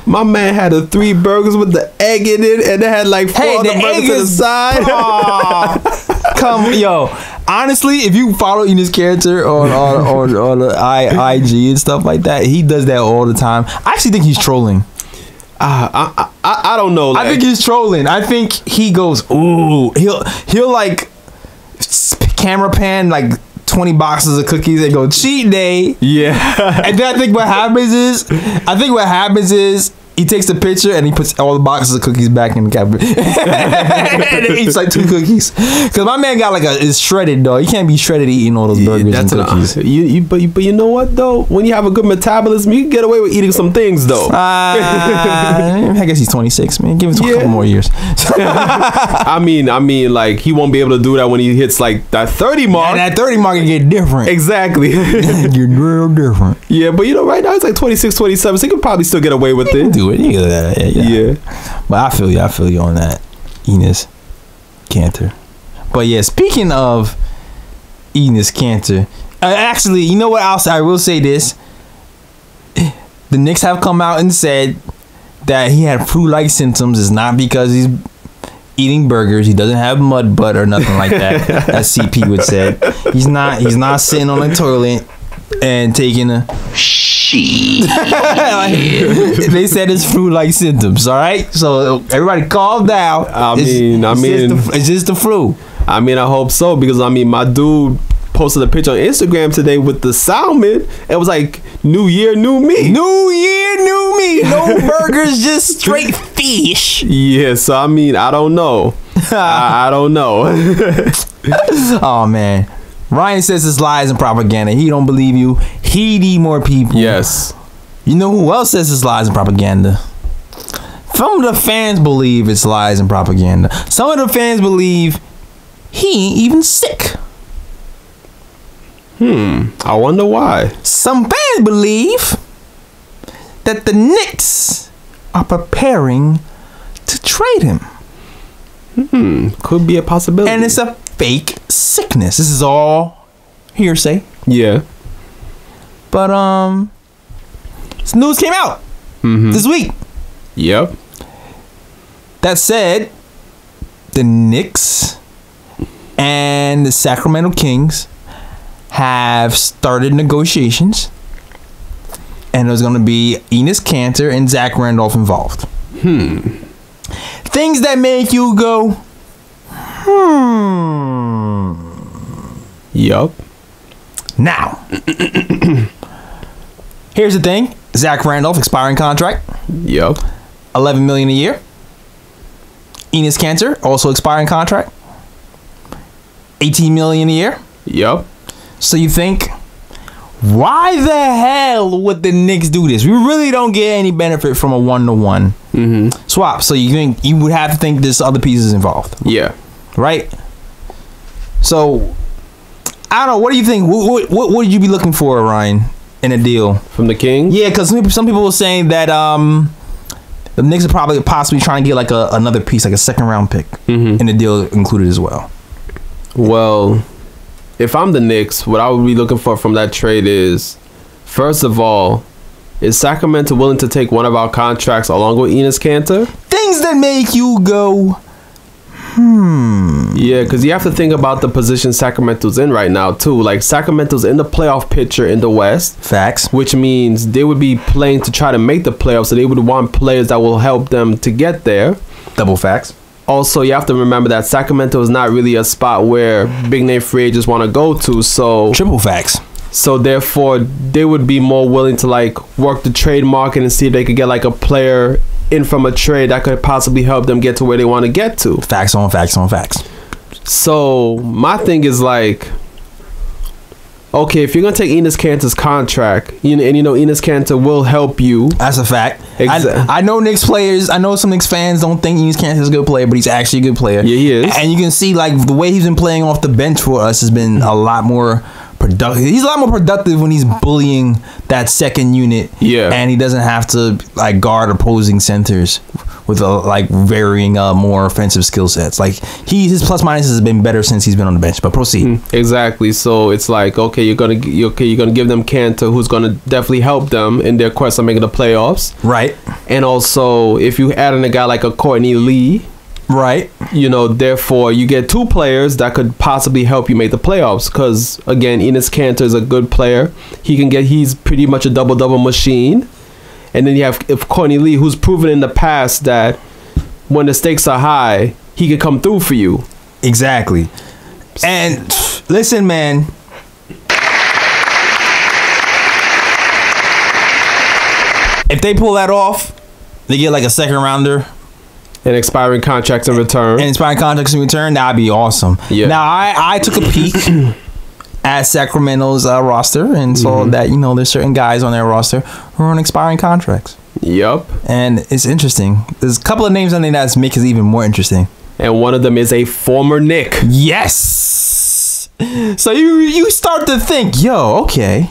My man had 3 burgers with the egg in it, and they had 4 other burgers to the side. Yo. Honestly, if you follow Enes Kanter on the IG and stuff like that, he does that all the time. I actually think he's trolling. I don't know. I think he's trolling. I think he goes, ooh, he'll camera pan 20 boxes of cookies and go cheat day. Yeah. And then I think what happens is he takes the picture and he puts all the boxes of cookies back in the cabinet. And he eats 2 cookies. Because my man got is shredded though. He can't be shredded eating all those burgers and cookies. But you know what though? When you have a good metabolism, you can get away with eating some things though. I guess he's 26, man. Give him a couple more years. I mean, he won't be able to do that when he hits that 30 mark. Yeah, that 30 mark can get different. Exactly. You're real different. Yeah, but right now it's 26, 27, so he could probably still get away with it. Do it. Yeah. But I feel you on that, Enes Kanter. But yeah, speaking of Enes Kanter, actually, you know what else? I will say this: the Knicks have come out and said that he had flu-like symptoms. It's not because he's eating burgers. He doesn't have mud butt or nothing like that. As CP would say. He's not sitting on the toilet and taking a She. they said it's flu-like symptoms. All right, so everybody calm down. It's just the flu. I mean, I hope so, because I mean, my dude posted a picture on Instagram today with the salmon. It was like, New Year, new me. New year, new me. No burgers, just straight fish. Yeah, so I mean, I don't know. I don't know. Oh man, Ryan says it's lies and propaganda. He don't believe you. He need more people. Yes. You know who else says it's lies and propaganda? Some of the fans believe it's lies and propaganda. Some of the fans believe he ain't even sick. I wonder why. Some fans believe that the Knicks are preparing to trade him. Could be a possibility. And it's a fake sickness. This is all hearsay. Yeah. But some news came out this week. Yep. That said, the Knicks and the Sacramento Kings have started negotiations, and there's going to be Enes Kanter and Zach Randolph involved. Things that make you go, Yup. Now, here's the thing. Zach Randolph, expiring contract, Yup. $11 million a year. Enes Kanter, also expiring contract, $18 million a year. Yup. So you think, why the hell would the Knicks do this? We really don't get any benefit from a 1-to-1 swap. So you think you would have to think there's other pieces involved, Yeah. right? So I don't know. What do you think? What would you be looking for, Ryan, in a deal From the Kings? Yeah, because some people were saying that the Knicks are probably possibly trying to get like another piece, like a second round pick, in the deal included as well. Well, if I'm the Knicks, what I would be looking for from that trade is, first of all, is Sacramento willing to take one of our contracts along with Enes Kanter? Things that make you go, Yeah, because you have to think about the position Sacramento's in right now, too. Like, Sacramento's in the playoff picture in the West. Facts. Which means they would be playing to try to make the playoffs, so they would want players that will help them to get there. Double facts. Also, you have to remember that Sacramento is not really a spot where big name free agents want to go to, so Triple facts. so therefore they would be more willing to like work the trade market and see if they could get like a player in from a trade that could possibly help them get to where they want to get to. Facts on facts on facts. So my thing is like, okay, if you're gonna take Enes Kanter's contract, and you know Enes Kanter will help you. That's a fact. Exactly. I know Knicks players. I know some Knicks fans don't think Enes Kanter is a good player, but he's actually a good player. Yeah, he is. And you can see like the way he's been playing off the bench for us has been a lot more productive. He's a lot more productive when he's bullying that second unit. Yeah. And he doesn't have to like guard opposing centers with like varying more offensive skill sets. Like his plus minus has been better since he's been on the bench. But proceed. Exactly. So it's like, okay, you're gonna give them Kanter, who's gonna definitely help them in their quest of making the playoffs. Right. And also, if you add in a guy like a Courtney Lee, right, you know, therefore you get two players that could possibly help you make the playoffs. Because again, Enes Kanter is a good player. He's pretty much a double machine. And then you have Courtney Lee, who's proven in the past that when the stakes are high, he can come through for you. Exactly. And listen, man. If they pull that off, they get like a second rounder. And expiring contracts in return. And expiring contracts in return, that'd be awesome. Yeah. Now, I took a peek at Sacramento's roster and saw that, you know, there's certain guys on their roster who are on expiring contracts. Yup. And it's interesting. There's a couple of names on there that make it even more interesting. And one of them is a former Knick. Yes. So you start to think, yo, okay,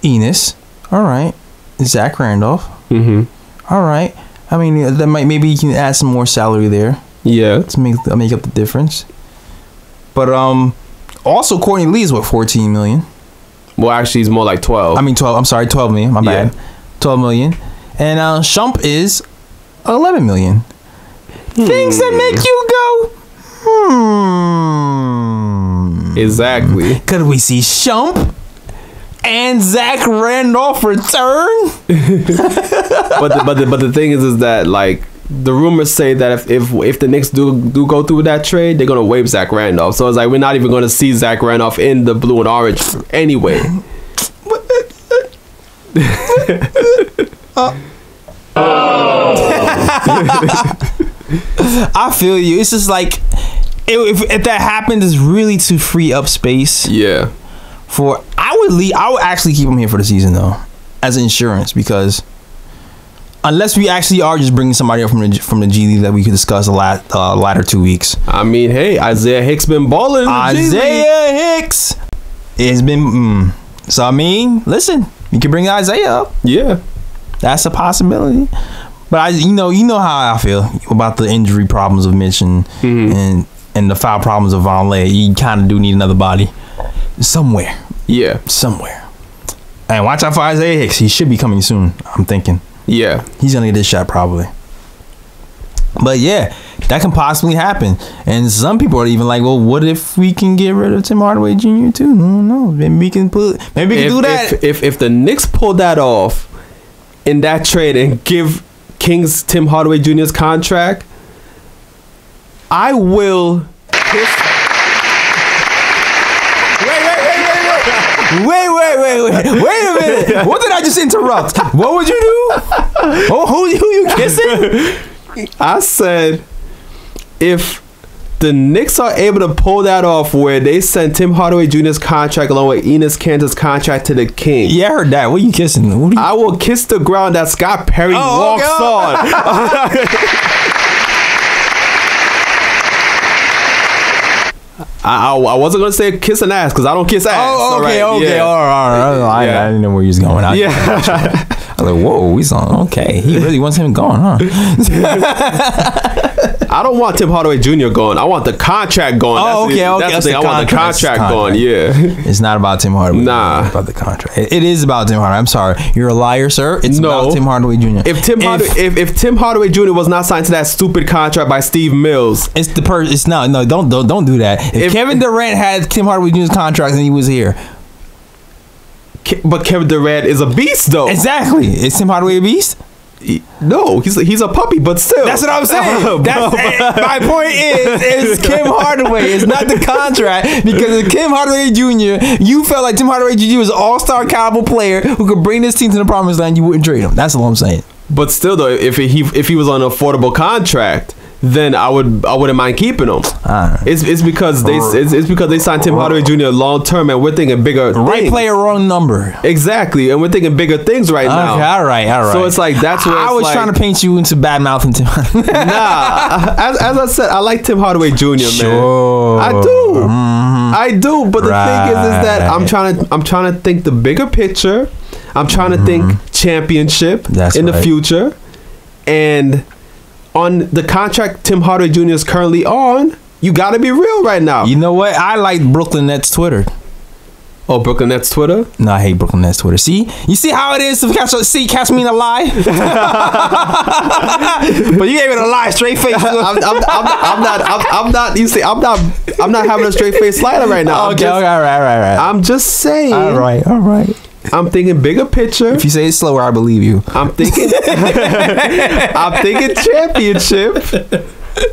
Enes, all right, Zach Randolph, all right. I mean, that maybe you can add some more salary there. Yeah, to make up the difference. But also Courtney Lee is what, 14 million. Well, actually, he's more like 12. I mean 12. I'm sorry, 12 million. My bad. 12 million. And Shump is 11 million. Things that make you go, Exactly. Could we see Shump and Zach Randolph return. but the thing is that like the rumors say that if the Knicks do go through with that trade, they're gonna waive Zach Randolph. So it's like we're not even gonna see Zach Randolph in the blue and orange anyway. I feel you. It's just like if that happens, it's really to free up space. Yeah. I would actually keep him here for the season though, as insurance, because unless we actually are just bringing somebody up from the G League that we could discuss the latter 2 weeks. I mean, hey, Isaiah Hicks been balling. Isaiah Hicks has been. So I mean, listen, you can bring Isaiah up. Yeah, that's a possibility. But you know how I feel about the injury problems of Mitch and the foul problems of Vonleh. You kind of do need another body somewhere. Yeah, somewhere. And watch out for Isaiah Hicks. He should be coming soon, I'm thinking. Yeah, he's gonna get this shot probably. But yeah, that can possibly happen. And some people are even like, well, what if we can get rid of Tim Hardaway Jr. too? I don't know. Maybe we can do that. If the Knicks pull that off in that trade and give Kings Tim Hardaway Jr.'s contract, I will kiss. Wait a minute. What did I just interrupt? What would you do? Oh, who you kissing? I said, if the Knicks are able to pull that off where they send Tim Hardaway Jr.'s contract along with Enes Kanter's contract to the Kings. Yeah, I heard that. What are you kissing? I will kiss the ground that Scott Perry walks on. I wasn't gonna say kiss an ass because I don't kiss ass. Oh, okay, all right. I didn't know where he was going. I was like, whoa, he's on. Okay, he really wants him gone, huh? I don't want Tim Hardaway Jr. going. I want the contract going. That's the thing. I want the contract going. Yeah, it's not about Tim Hardaway. Nah, it's about the contract. It is about Tim Hardaway. I'm sorry, you're a liar, sir. It's about Tim Hardaway Jr. If Tim Hardaway Jr. was not signed to that stupid contract by Steve Mills, it's not. No, don't do that. If Kevin Durant had Tim Hardaway Jr.'s contract and he was here. But Kevin Durant is a beast, though. Exactly. Is Tim Hardaway a beast? No, he's a puppy, but still. That's what I'm saying. My point is Kim Hardaway. It's not the contract, because of Tim Hardaway Jr., you felt like Tim Hardaway Jr. was an all-star caliber player who could bring this team to the promised land. You wouldn't trade him. That's all I'm saying. But still, though, if he was on an affordable contract, then I wouldn't mind keeping him. It's because they signed Tim Hardaway Jr. long term, and we're thinking bigger right things. Player, wrong number. Exactly, and we're thinking bigger things right now. Okay, all right. So it's like that's where I was trying to paint you into bad mouthing Tim. Nah, as I said, I like Tim Hardaway Jr. Sure. Man, I do, I do. But the thing is that I'm trying to think the bigger picture. I'm trying to think championship in the future, and on the contract Tim Hardaway Jr. is currently on, you got to be real right now. You know what? I like Brooklyn Nets Twitter. Oh, Brooklyn Nets Twitter? No, I hate Brooklyn Nets Twitter. See? You see how it is to catch me in a lie? But you gave it a lie, straight face. I'm not. You see, I'm not having a straight face slider right now. Okay, all right. I'm just saying. All right. I'm thinking bigger picture. If you say it slower, I believe you. I'm thinking championship.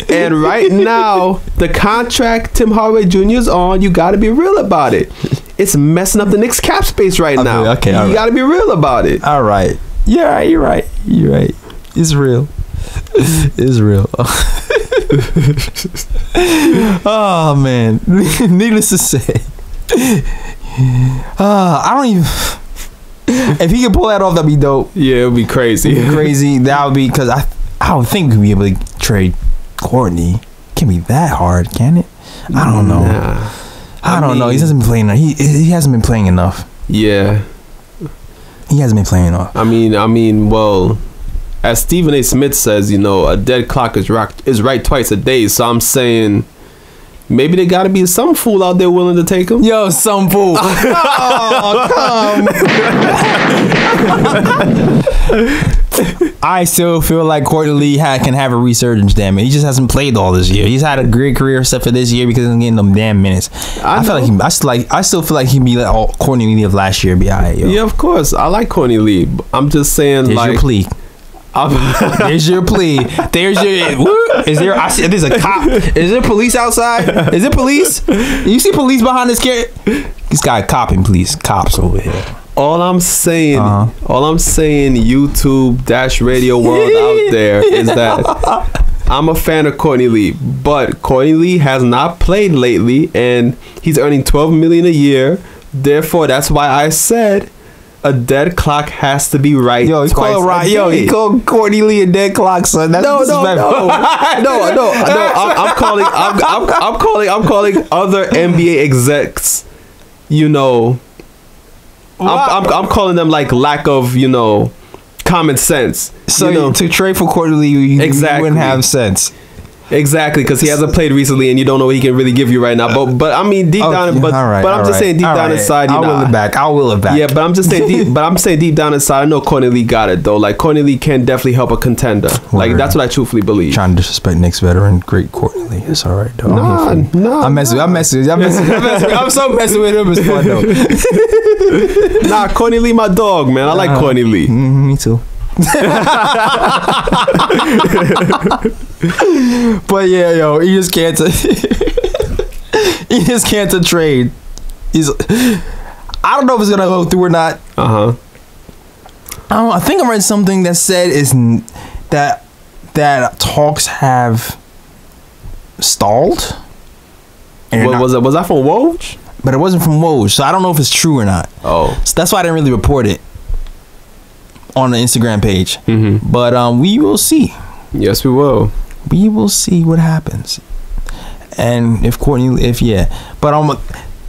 And right now, the contract Tim Hardaway Jr. is on, you got to be real about it. It's messing up the Knicks cap space right now. Okay, you got to be real about it. All right. Yeah, you're right. It's real. Oh, man. Needless to say. I don't even. If he could pull that off, that'd be dope. Yeah, it'd be crazy. That would be, because I don't think we'd be able to trade Courtney. Can't be that hard, can it? I don't know. Nah. I don't know. He hasn't been playing. He hasn't been playing enough. Yeah, he hasn't been playing enough. I mean, well, as Stephen A. Smith says, a dead clock is right twice a day. So I'm saying, maybe there got to be some fool out there willing to take him. Yo, some fool. Oh, come. I still feel like Courtney Lee can have a resurgence. Damn it, he just hasn't played all this year. He's had a great career except for this year because he's getting them damn minutes. I still feel like he'd be like Courtney Lee of last year. Be alright, yo. Yeah, of course. I like Courtney Lee. I'm just saying, There's like, your plea. There's your plea. There's your. Is there? I see. There's a cop. Is there police outside? Is it police? You see police behind this kid? He's got a cop and police. Cops over here. All I'm saying, YouTube - radio world out there is that I'm a fan of Courtney Lee, but Courtney Lee has not played lately, and he's earning $12 million a year. Therefore, that's why I said a dead clock has to be right. Yo, he called he called Courtney Lee a dead clock, son. That's no. I'm calling other NBA execs. You know. I'm calling them like lack of, common sense. So to trade for Courtney Lee, you wouldn't have sense. Exactly, because he hasn't played recently, and you don't know what he can really give you right now. But I mean, deep down, I'm just saying deep down inside, I'll will it back. Yeah, but I'm just saying deep down inside, I know Courtney Lee got it though. Like Courtney Lee can definitely help a contender. Like that's what I truthfully believe. Trying to disrespect Knicks veteran, great Courtney Lee. It's all right though. I'm messing. I'm so messing with him. It's fun though. Nah, Courtney Lee, my dog, man. I like Courtney Lee. Me too. But yeah, yo, he just can't. He just can't trade. I don't know if it's gonna go through or not. I think I read something that said that talks have stalled. Was that from Woj? But it wasn't from Woj, so I don't know if it's true or not. Oh, so that's why I didn't really report it on the Instagram page. But we will see. Yes, we will. We will see what happens, and if Courtney, But I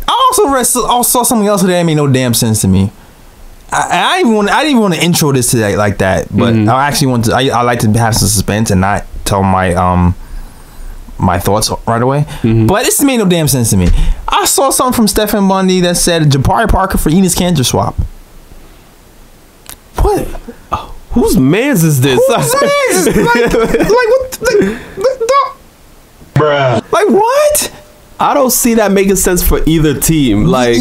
also saw something else that made no damn sense to me. I didn't even want to intro this today like that, but I actually want to. I like to have some suspense and not tell my my thoughts right away. But this made no damn sense to me. I saw something from Stephen Bundy that said Jabari Parker for Enes Kanter swap. What? Whose mans is this? Whose mans is like what? Bruh. Like what? I don't see that making sense for either team. Like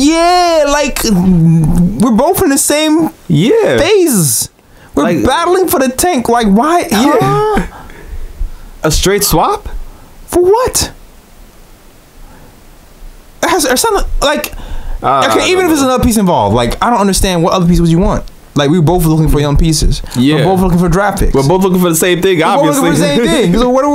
we're both in the same phases. We're battling for the tank. Like why? Yeah. A straight swap? For what? Or something like okay, even if there's another piece involved, like I don't understand what other pieces you want. Like we were both looking for young pieces. Yeah, we're both looking for draft picks. We're both looking for the same thing. Obviously, we're both looking for the same thing. So what?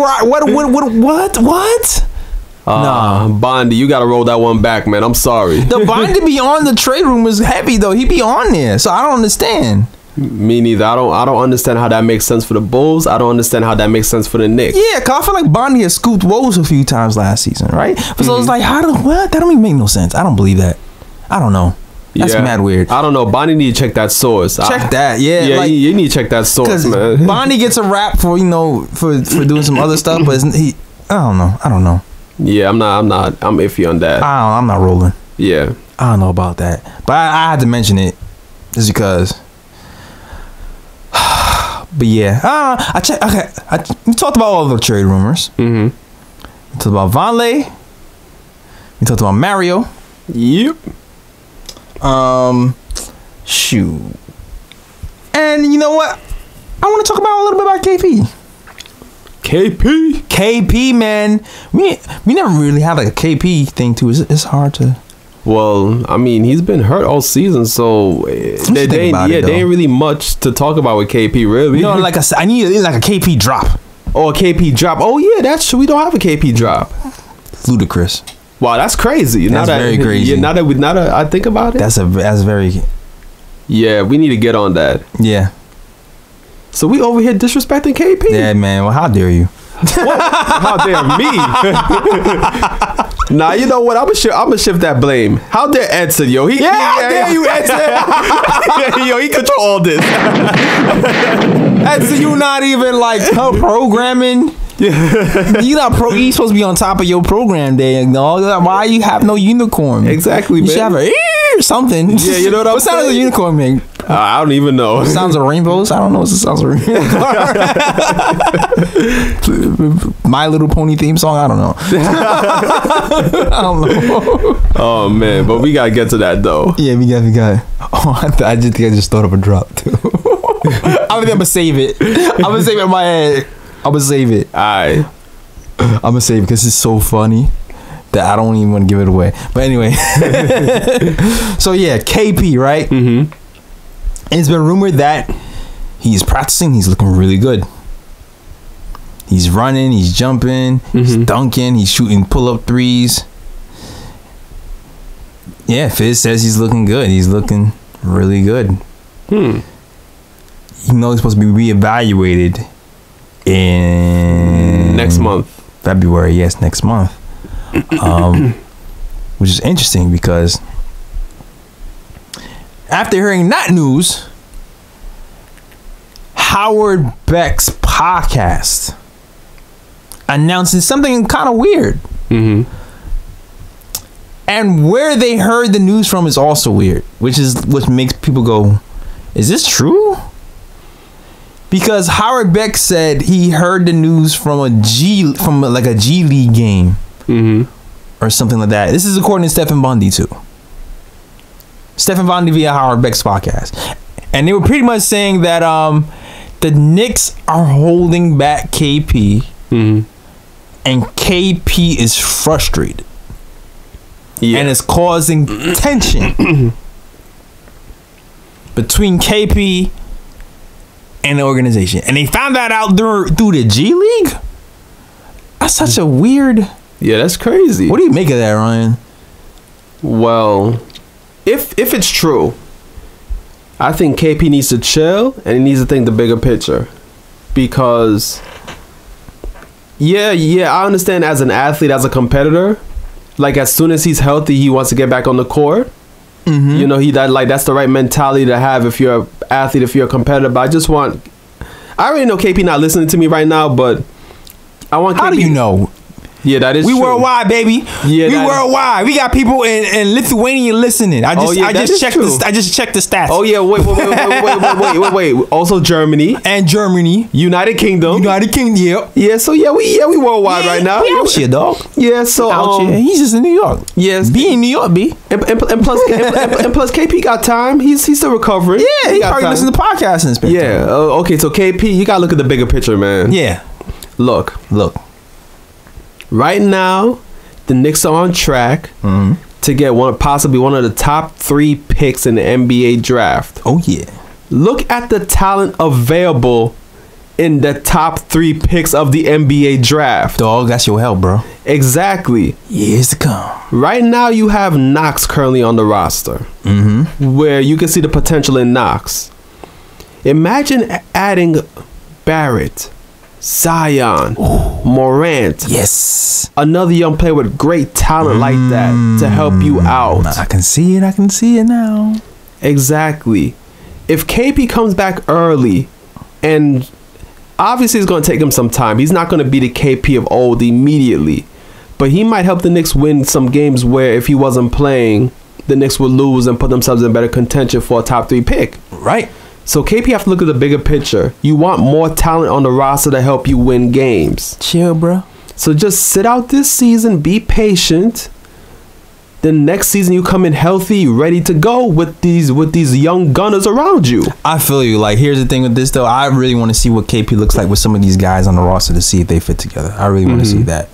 Nah, Bondi, you gotta roll that one back, man. I'm sorry. The Bondi be on the trade room is heavy though. He be on there, so I don't understand. Me neither. I don't understand how that makes sense for the Bulls. I don't understand how that makes sense for the Knicks. Yeah, cause I feel like Bondi has scooped Woes a few times last season, right? But so it's like, that don't even make no sense. I don't believe that. I don't know. That's mad weird. I don't know. Bondi need to check that source. Check that, yeah. Yeah, like, you need to check that source, man. Bondi gets a rap for for doing some other stuff, but I don't know. Yeah, I'm iffy on that. I'm not rolling. Yeah, I don't know about that, but I had to mention it just because. But yeah, we talked about all the trade rumors. We talked about Vonleh. We talked about Mario. Yep. Shoot. And you know what? I want to talk about a little bit about KP. KP, man. We never really had like a KP thing too. It's hard to. Well, I mean, he's been hurt all season, so they ain't really much to talk about with KP, really. You know, I need like a KP drop. Oh, a KP drop. Oh yeah, that's true. We don't have a KP drop. Ludicrous. Wow, that's crazy. That's very crazy. Yeah, now that I think about it, that's very. Yeah, we need to get on that. Yeah. So we over here disrespecting KP. Yeah, man. Well, how dare you? How dare me? Nah, you know what? I'm gonna shift that blame. How dare Edson, yo? How dare you, Edson? Yo, he control all this. Edson, you not even like programming. You supposed to be on top of your program day, dog. Why you have no unicorn? Exactly, man. You should have something. Yeah, you know what I'm saying? What sound does a unicorn make? I don't even know. Sounds of Rainbows? I don't know what's the Sounds of Rainbows. My Little Pony theme song? I don't know. I don't know. Oh man, but we gotta get to that though. Yeah, we got. Oh, I just thought of a drop too. I'm gonna save it. I'm gonna save it in my head. I'm gonna save it. Alright. I'm gonna save it because it's so funny that I don't even want to give it away. But anyway. So yeah, KP, right? Mm-hmm. And it's been rumored that he's practicing. He's looking really good. He's running. He's jumping. He's dunking. He's shooting pull-up threes. Yeah, Fizz says he's looking good. He's looking really good. You know he's supposed to be reevaluated in Next month. February. Yes, next month. Which is interesting because after hearing that news, Howard Beck's podcast announcing something kind of weird. And where they heard the news from is also weird, which makes people go, is this true? Because Howard Beck said he heard the news from a G League game or something like that. This is according to Stephen Bundy too. Stephen Bundy via Howard Beck's podcast, and they were pretty much saying that the Knicks are holding back KP, and KP is frustrated, and it's causing tension between KP and the organization. And they found that out through the G League. That's such a weird. Yeah, that's crazy. What do you make of that, Ryan? Well, if it's true, I think KP needs to chill and he needs to think the bigger picture. Because yeah, I understand as an athlete, as a competitor, like as soon as he's healthy, he wants to get back on the court. You know, that's the right mentality to have if you're an athlete, if you're a competitor. But I already know KP not listening to me right now, but I want KP. How do you know? Yeah, that is we true. Worldwide, baby. Yeah, we worldwide. We got people in Lithuania listening. I just checked the stats. Oh yeah, wait. Also Germany and Germany, United Kingdom. Yeah. Yeah, so we worldwide right now. We out here, dog. Yeah, so out here. He's just in New York. Yes, be in New York, B. And plus KP got time. He's still recovering. Yeah, he probably listen to podcasts and stuff. Yeah. Okay, so KP, you gotta look at the bigger picture, man. Yeah. Look. Right now, the Knicks are on track to get possibly one of the top 3 picks in the NBA draft. Oh yeah. Look at the talent available in the top 3 picks of the NBA draft. Dog, that's your help, bro. Exactly. Years to come. Right now, you have Knox currently on the roster, where you can see the potential in Knox. Imagine adding Barrett, Zion, Morant. Yes. Another young player with great talent like that to help you out. I can see it now. Exactly. If KP comes back early, and obviously it's going to take him some time. He's not going to be the KP of old immediately. But he might help the Knicks win some games where if he wasn't playing, the Knicks would lose and put themselves in better contention for a top 3 pick. Right. So KP have to look at the bigger picture. You want more talent on the roster to help you win games. Chill, bro. So just sit out this season, be patient. Then next season you come in healthy, ready to go with these young gunners around you. I feel you. Like, here's the thing with this though. I really want to see what KP looks like with some of these guys on the roster to see if they fit together. I really want to see that.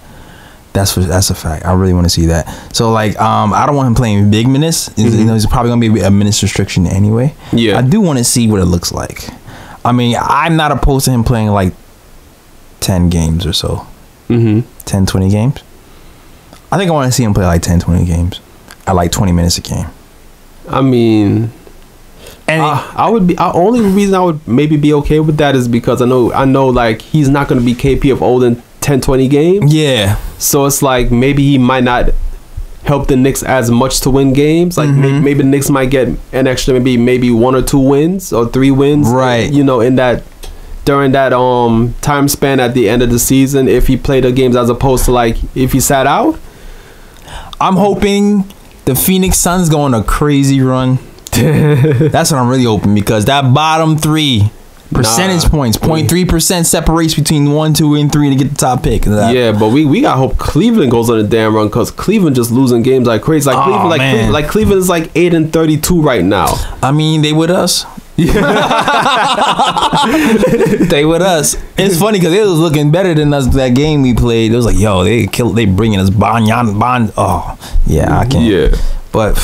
That's a fact. I really want to see that. So like, I don't want him playing big minutes. You know, he's probably gonna be a minutes restriction anyway. Yeah. I do want to see what it looks like. I mean, I'm not opposed to him playing like 10 games or so. 10, 20 games. I think I want to see him play like 10, 20 games at like 20 minutes a game. I mean, and only reason I would maybe be okay with that is because I know like he's not going to be KP of old in 10, 20 games. Yeah. So it's like maybe he might not help the Knicks as much to win games. Like maybe the Knicks might get an extra maybe 1 or 2 wins or 3 wins. Right. You know, during that time span at the end of the season, if he played the games as opposed to like if he sat out. I'm hoping the Phoenix Suns go on a crazy run. That's what I'm really hoping, because that bottom 3 percentage points, 0.3% separates between 1, 2, and 3 to get the top pick. Yeah, but we got hope Cleveland goes on a damn run, because Cleveland just losing games like crazy. Like Cleveland is like 8-32 right now. I mean, they with us. They with us. It's funny because it was looking better than us that game we played. It was like, yo, they bringing us Bond. Oh, yeah, I can't. Yeah, but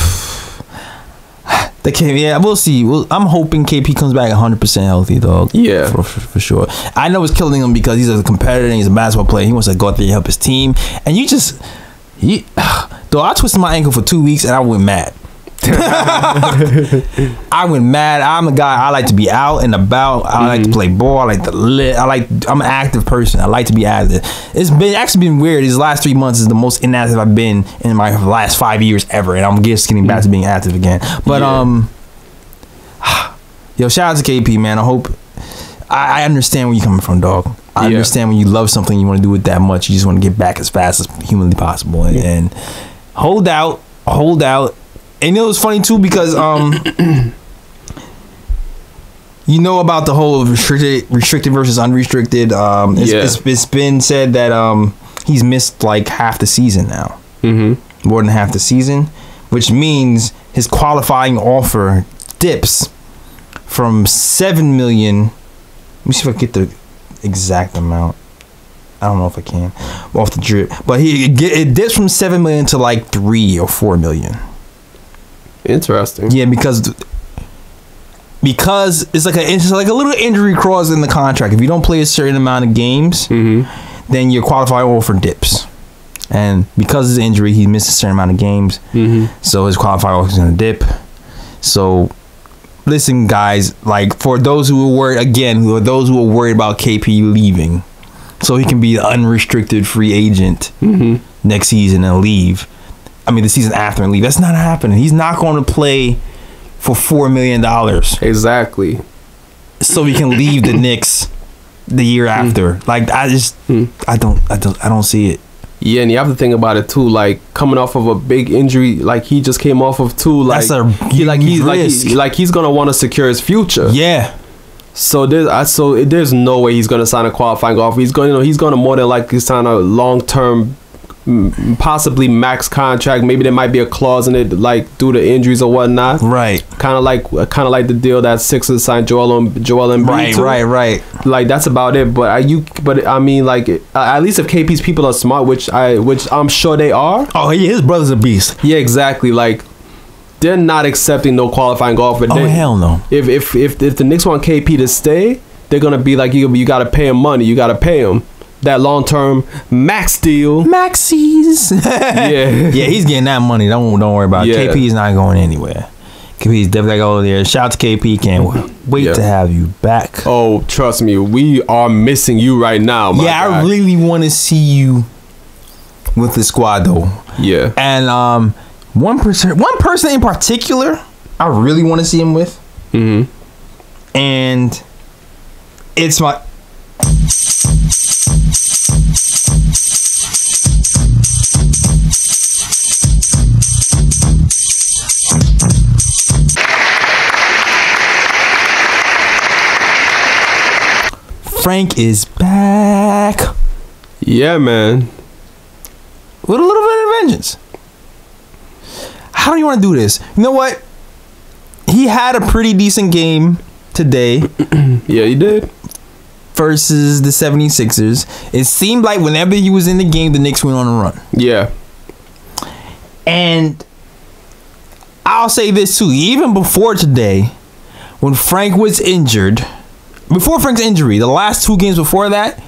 they can't. Yeah, we'll see. I'm hoping KP comes back 100% healthy, dog. Yeah, for sure. I know it's killing him because he's a competitor and he's a basketball player. He wants to go out there and help his team. And though I twisted my ankle for 2 weeks and I went mad. I went mad. I'm a guy. I like to be out and about. I like to play ball. I like to lit. I'm an active person. I like to be active. It's actually been weird. These last 3 months is the most inactive I've been in my last 5 years ever, and I'm just getting back to being active again. But yo, shout out to KP, man. I hope. I understand where you're coming from, dog. I understand when you love something, you want to do it that much. You just want to get back as fast as humanly possible, and hold out. And it was funny too because you know about the whole restricted versus unrestricted. It's been said that he's missed like half the season now, more than half the season, which means his qualifying offer dips from $7 million. Let me see if I get the exact amount. I don't know if I can off the drip, but it dips from $7 million to like $3 or $4 million. Interesting. Yeah, because it's like a little injury clause in the contract. If you don't play a certain amount of games, then your qualifying offer dips. And because of his injury, he missed a certain amount of games, so his qualifying offer is going to dip. So, listen, guys, like for those who are worried about KP leaving, so he can be an unrestricted free agent next season and leave. I mean, the season after and leave. That's not happening. He's not going to play for $4 million. Exactly. So he can leave the Knicks the year after. Like, I don't see it. Yeah, and you have to think about it too. Like coming off of a big injury, like he just came off of too. Like he's gonna want to secure his future. Yeah. So there's no way he's gonna sign a qualifying offer. He's gonna more than likely sign a long-term, possibly max contract. Maybe there might be a clause in it, like due to injuries or whatnot. Right. Kind of like the deal that Sixers signed Joel Embiid to. Right. Like that's about it. But I mean, like at least if KP's people are smart, which I'm sure they are. Oh yeah, his brother's a beast. Yeah, exactly. Like they're not accepting no qualifying offer. Oh hell no. If the Knicks want KP to stay, they're gonna be like you got to pay him money. You got to pay him that long-term max deal. Maxies. Yeah, he's getting that money. Don't worry about it. KP is not going anywhere. KP is definitely going there. Shout out to KP. Can't wait to have you back. Oh, trust me, we are missing you right now, my guy. I really want to see you with the squad though. Yeah. And one person in particular, I really want to see him with. And it's my Frank is back. Yeah, man. With a little bit of vengeance. How do you want to do this? You know what? He had a pretty decent game today. Yeah, he did. Versus the 76ers. It seemed like whenever he was in the game, the Knicks went on a run. Yeah. And I'll say this too. Even before today, when Frank was injured, before Frank's injury, the last 2 games before that,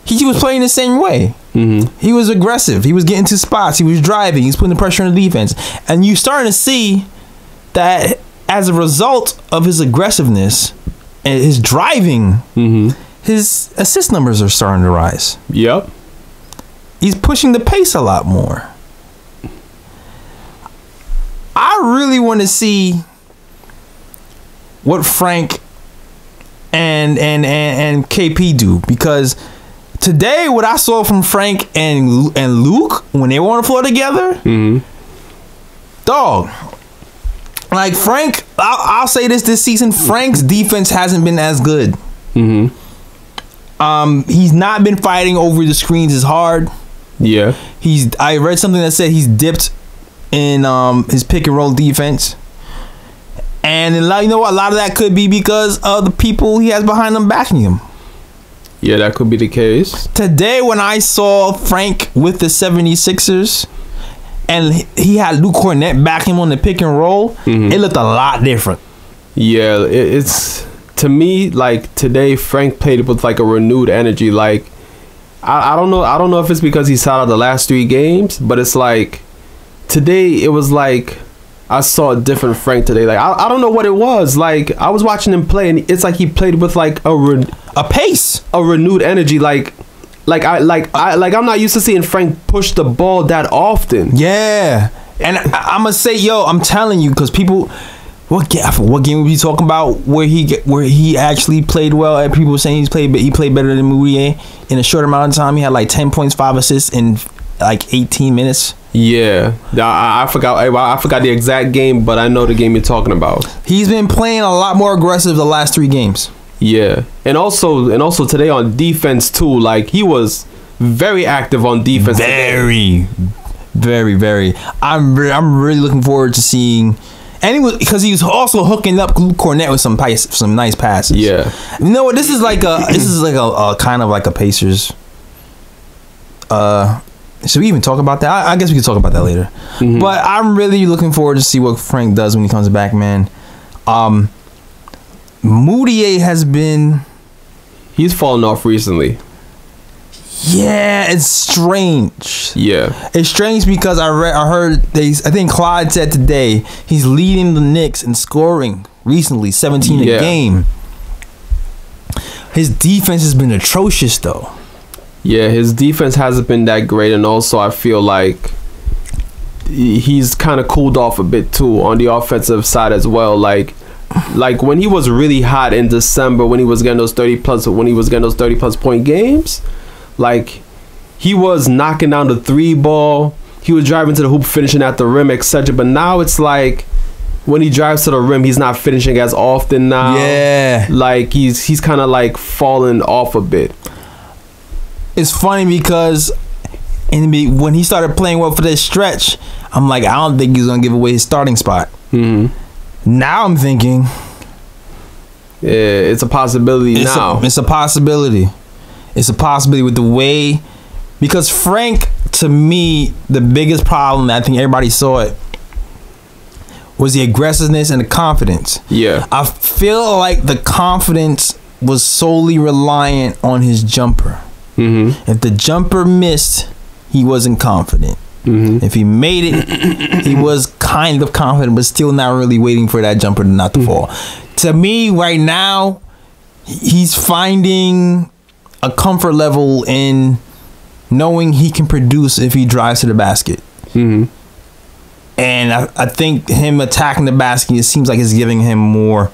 he was playing the same way. He was aggressive. He was getting to spots. He was driving. He was putting the pressure on the defense. And you're starting to see that as a result of his aggressiveness and his driving, his assist numbers are starting to rise. Yep. He's pushing the pace a lot more. I really want to see what Frank and KP do, because today what I saw from Frank and Luke when they were on the floor together, dog, Like Frank, I'll say this season, Frank's defense hasn't been as good. Mm-hmm. He's not been fighting over the screens as hard. Yeah. I read something that said he's dipped in his pick and roll defense. And you know what? A lot of that could be because of the people he has behind him backing him. Yeah, that could be the case. Today, when I saw Frank with the 76ers and he had Luke Kornet back him on the pick and roll, it looked a lot different. Yeah, it's to me like today Frank played with like a renewed energy. Like I don't know if it's because he sat out the last 3 games, but it's like today it was like I saw a different Frank today. Like I don't know what it was. Like I was watching him play, and it's like he played with like a pace, a renewed energy. Like I'm not used to seeing Frank push the ball that often. Yeah, and I'm gonna say, yo, I'm telling you, because people, what game were we talking about where he actually played well? And people were saying he played better than Moutier in a short amount of time. He had like 10 points, 5 assists in like 18 minutes. Yeah, I forgot the exact game, but I know the game you're talking about. He's been playing a lot more aggressive the last 3 games. Yeah, and also today on defense too. Like he was very active on defense. Very. I'm really looking forward to seeing, and he was also hooking up Kornet with some nice passes. Yeah, you know what? This is like a kind of like a Pacers. Should we even talk about that? I guess we can talk about that later. Mm-hmm. But I'm really looking forward to see what Frank does when he comes back, man. Moutier he's fallen off recently. Yeah, it's strange. Yeah, it's strange because I heard I think Clyde said today he's leading the Knicks in scoring recently, 17 a game. His defense has been atrocious though. Yeah, his defense hasn't been that great, and also I feel like he's kind of cooled off a bit too on the offensive side as well. Like when he was really hot in December, when he was getting those 30 plus point games, like he was knocking down the 3 ball, he was driving to the hoop, finishing at the rim, etc. But now it's like when he drives to the rim, he's not finishing as often now. Yeah, like he's kind of like falling off a bit. It's funny because when he started playing well for this stretch, I'm like, I don't think he's gonna give away his starting spot. Mm-hmm. Now I'm thinking, yeah, it's a possibility. It's a possibility. It's a possibility with the way, because Frank, to me, the biggest problem, I think everybody saw it, was the aggressiveness and the confidence. Yeah, I feel like the confidence was solely reliant on his jumper. Mm-hmm. If the jumper missed, he wasn't confident. Mm-hmm. If he made it, he was kind of confident, but still not really waiting for that jumper not to fall. To me, right now, he's finding a comfort level in knowing he can produce if he drives to the basket. Mm-hmm. And I think him attacking the basket, it seems like it's giving him more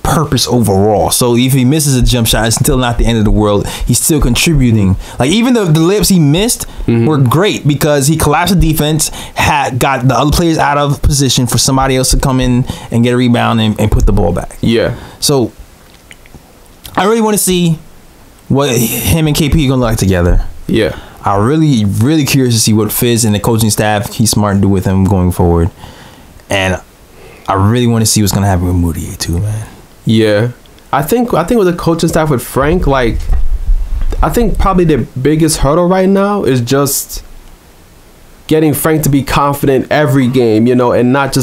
purpose overall. So if he misses a jump shot, it's still not the end of the world. He's still contributing. Like even the layups he missed were great because he collapsed the defense, got the other players out of position for somebody else to come in and get a rebound and put the ball back. Yeah. So I really want to see what him and KP are gonna look like together. Yeah. I'm really curious to see what Fizz and the coaching staff, he's smart to do with him going forward. And I really want to see what's gonna happen with Moutier too, man. Yeah, I think with the coaching staff with Frank, like I think probably the biggest hurdle right now is just getting Frank to be confident every game, you know, and not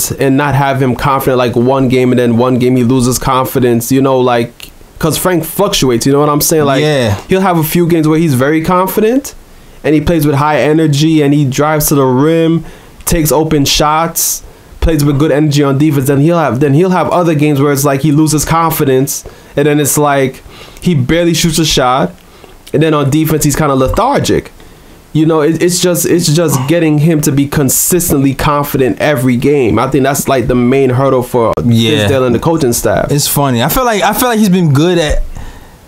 have him confident like one game and then one game he loses confidence, you know, like because Frank fluctuates, you know what I'm saying? Like he'll have a few games where he's very confident and he plays with high energy and he drives to the rim, takes open shots, plays with good energy on defense. Then he'll have other games where it's like he loses confidence and then it's like he barely shoots a shot, and then on defense he's kind of lethargic. You know, it's just getting him to be consistently confident every game. I think that's like the main hurdle for Fizdale and the coaching staff. It's funny. I feel like he's been good at.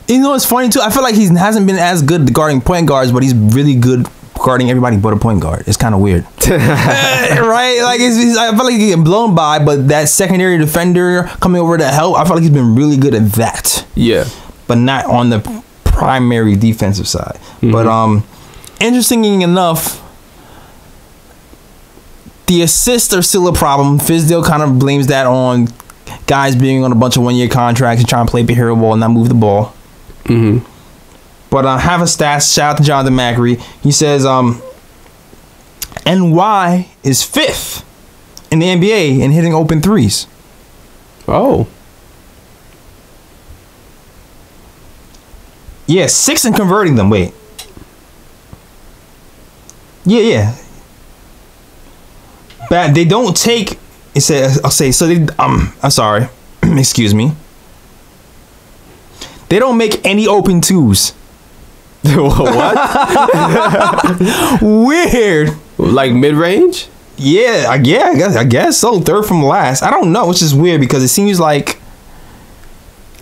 You know, it's funny too. I feel like he hasn't been as good at guarding point guards, but he's really good guarding everybody but a point guard. It's kind of weird, right? Like I feel like he's getting blown by, but that secondary defender coming over to help, I feel like he's been really good at that. Yeah, but not on the primary defensive side. But interestingly enough, the assists are still a problem. Fizdale kind of blames that on guys being on a bunch of 1-year contracts and trying to play big hero ball and not move the ball. But have a stats. Shout out to Jonathan Macri. He says, NY is 5th in the NBA in hitting open threes. Oh. Yeah, 6th in converting them. Wait. Yeah. But they don't take. It says, I'll say so. I'm sorry. Excuse me. They don't make any open twos. What? Weird. Like mid-range? Yeah, I guess so. 3rd from last. I don't know. Which is weird because it seems like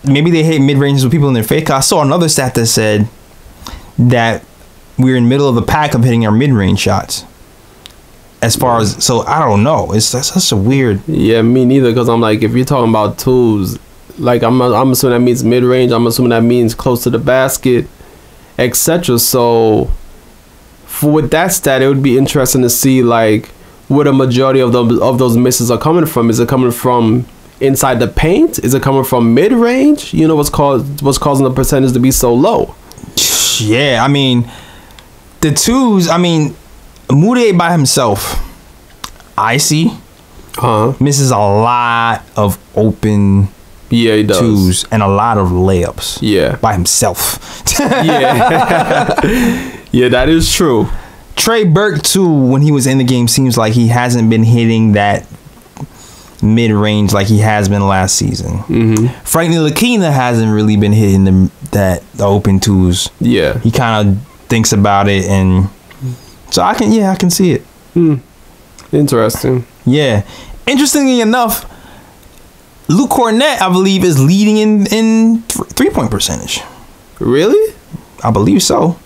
maybe they hit mid-ranges with people in their face. I saw another stat that said that we're in the middle of the pack of hitting our mid-range shots. As far as, so I don't know. That's such a weird. Yeah, me neither. Because I'm like, if you're talking about twos, like I'm assuming that means mid-range. I'm assuming that means close to the basket, etc. So with that stat, it would be interesting to see like where the majority of those misses are coming from. Is it coming from inside the paint? Is it coming from mid-range? You know what's causing the percentage to be so low? Yeah, I mean the twos. I mean Moutier by himself, icy, misses a lot of open. Yeah, he does. Twos and a lot of layups. Yeah, by himself. Yeah, yeah, that is true. Trey Burke too, when he was in the game, seems like he hasn't been hitting that mid range like he has been last season. Frank Ntilikina hasn't really been hitting the open twos. Yeah, he kind of thinks about it, and so I can see it. Interesting. Yeah, interestingly enough, Luke Kornet, I believe, is leading in 3-point percentage. Really? I believe so.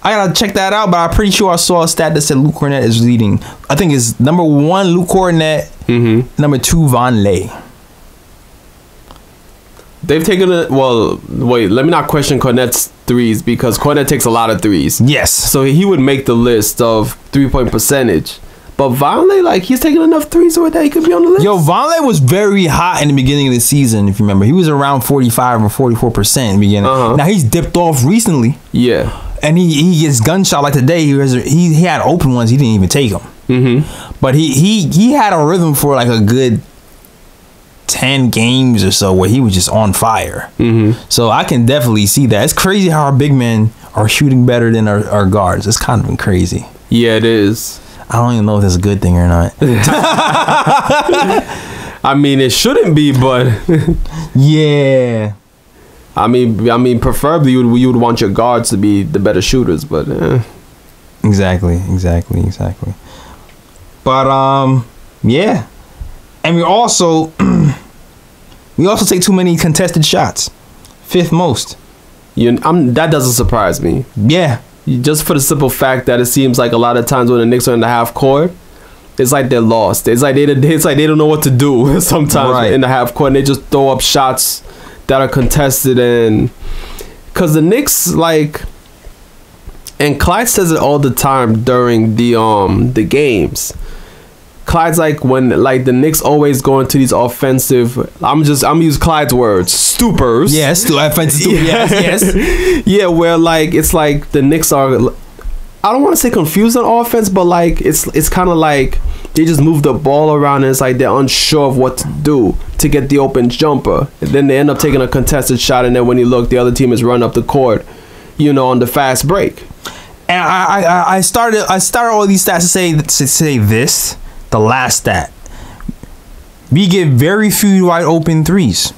I gotta check that out, but I'm pretty sure I saw a stat that said Luke Kornet is leading. I think it's number 1 Luke Kornet, number 2 Vonleh. They've taken it. Well, wait. Let me not question Kornet's threes because Kornet takes a lot of threes. Yes. So he would make the list of 3-point percentage. But Vonleh, like, he's taking enough threes so that he could be on the list. Yo, Vonleh was very hot in the beginning of the season, if you remember. He was around 45 or 44% in the beginning. Now he's dipped off recently. Yeah. And he gets gunshot like today. He had open ones. He didn't even take them. But he had a rhythm for like a good 10 games or so where he was just on fire. So I can definitely see that. It's crazy how our big men are shooting better than our guards. It's kind of crazy. Yeah, it is. I don't even know if that's a good thing or not. I mean, it shouldn't be, but yeah. I mean, preferably you would want your guards to be the better shooters, but Exactly. But yeah, and we also take too many contested shots, 5th most. That doesn't surprise me. Yeah, just for the simple fact that it seems like a lot of times when the Knicks are in the half court, it's like they're lost. It's like they don't know what to do sometimes in the half court, and they just throw up shots that are contested. And because the Knicks, like, and Clyde says it all the time during the games. Clyde's like, when like the Knicks always go into these offensive, I'm gonna use Clyde's words, stupors. Yes, offensive. Yes. Yeah, where like it's like the Knicks are, I don't want to say confused on offense, but like it's kind of like they just move the ball around and it's like they're unsure of what to do to get the open jumper. And then they end up taking a contested shot, and then when you look, the other team is run up the court, on the fast break. And I started all these stats to say this. The last stat, we get very few wide open threes,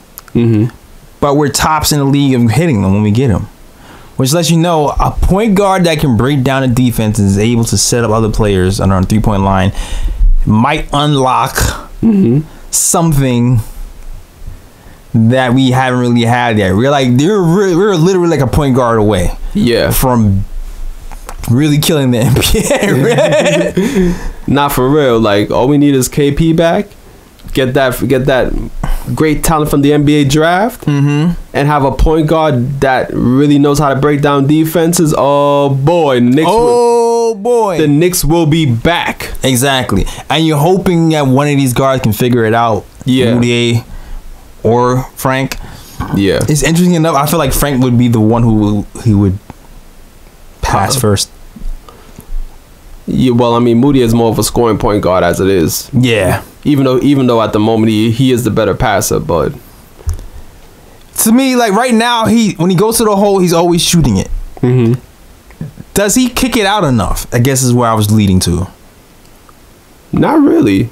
but we're tops in the league of hitting them when we get them, which lets you know a point guard that can break down a defense and is able to set up other players on a 3-point line might unlock something that we haven't really had yet. We're literally like a point guard away, from really killing the NBA. Not for real. Like, all we need is KP back. Get that great talent from the NBA draft, and have a point guard that really knows how to break down defenses. Oh boy, the Knicks will be back. Exactly, and you're hoping that one of these guards can figure it out. Yeah, Moutier or Frank. Yeah, it's interesting enough. I feel like Frank would be the one who would pass first. Yeah, well, I mean, Moody is more of a scoring point guard as it is. Yeah. Even though at the moment he is the better passer, but to me, like right now, when he goes to the hole, he's always shooting it. Mm-hmm. Does he kick it out enough? I guess is where I was leading to. Not really.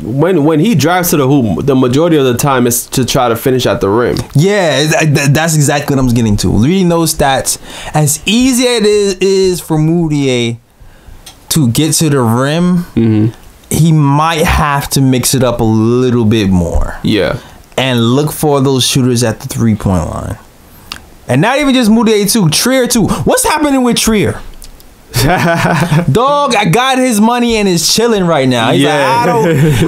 When he drives to the hoop, the majority of the time is to try to finish at the rim. Yeah, that's exactly what I'm getting to. Reading those stats, as easy as it is for Moutier to get to the rim, he might have to mix it up a little bit more. Yeah. And look for those shooters at the 3-point line. And not even just Moutier too, Trier too. What's happening with Trier? Dog, I got his money and is chilling right now. He's like, I don't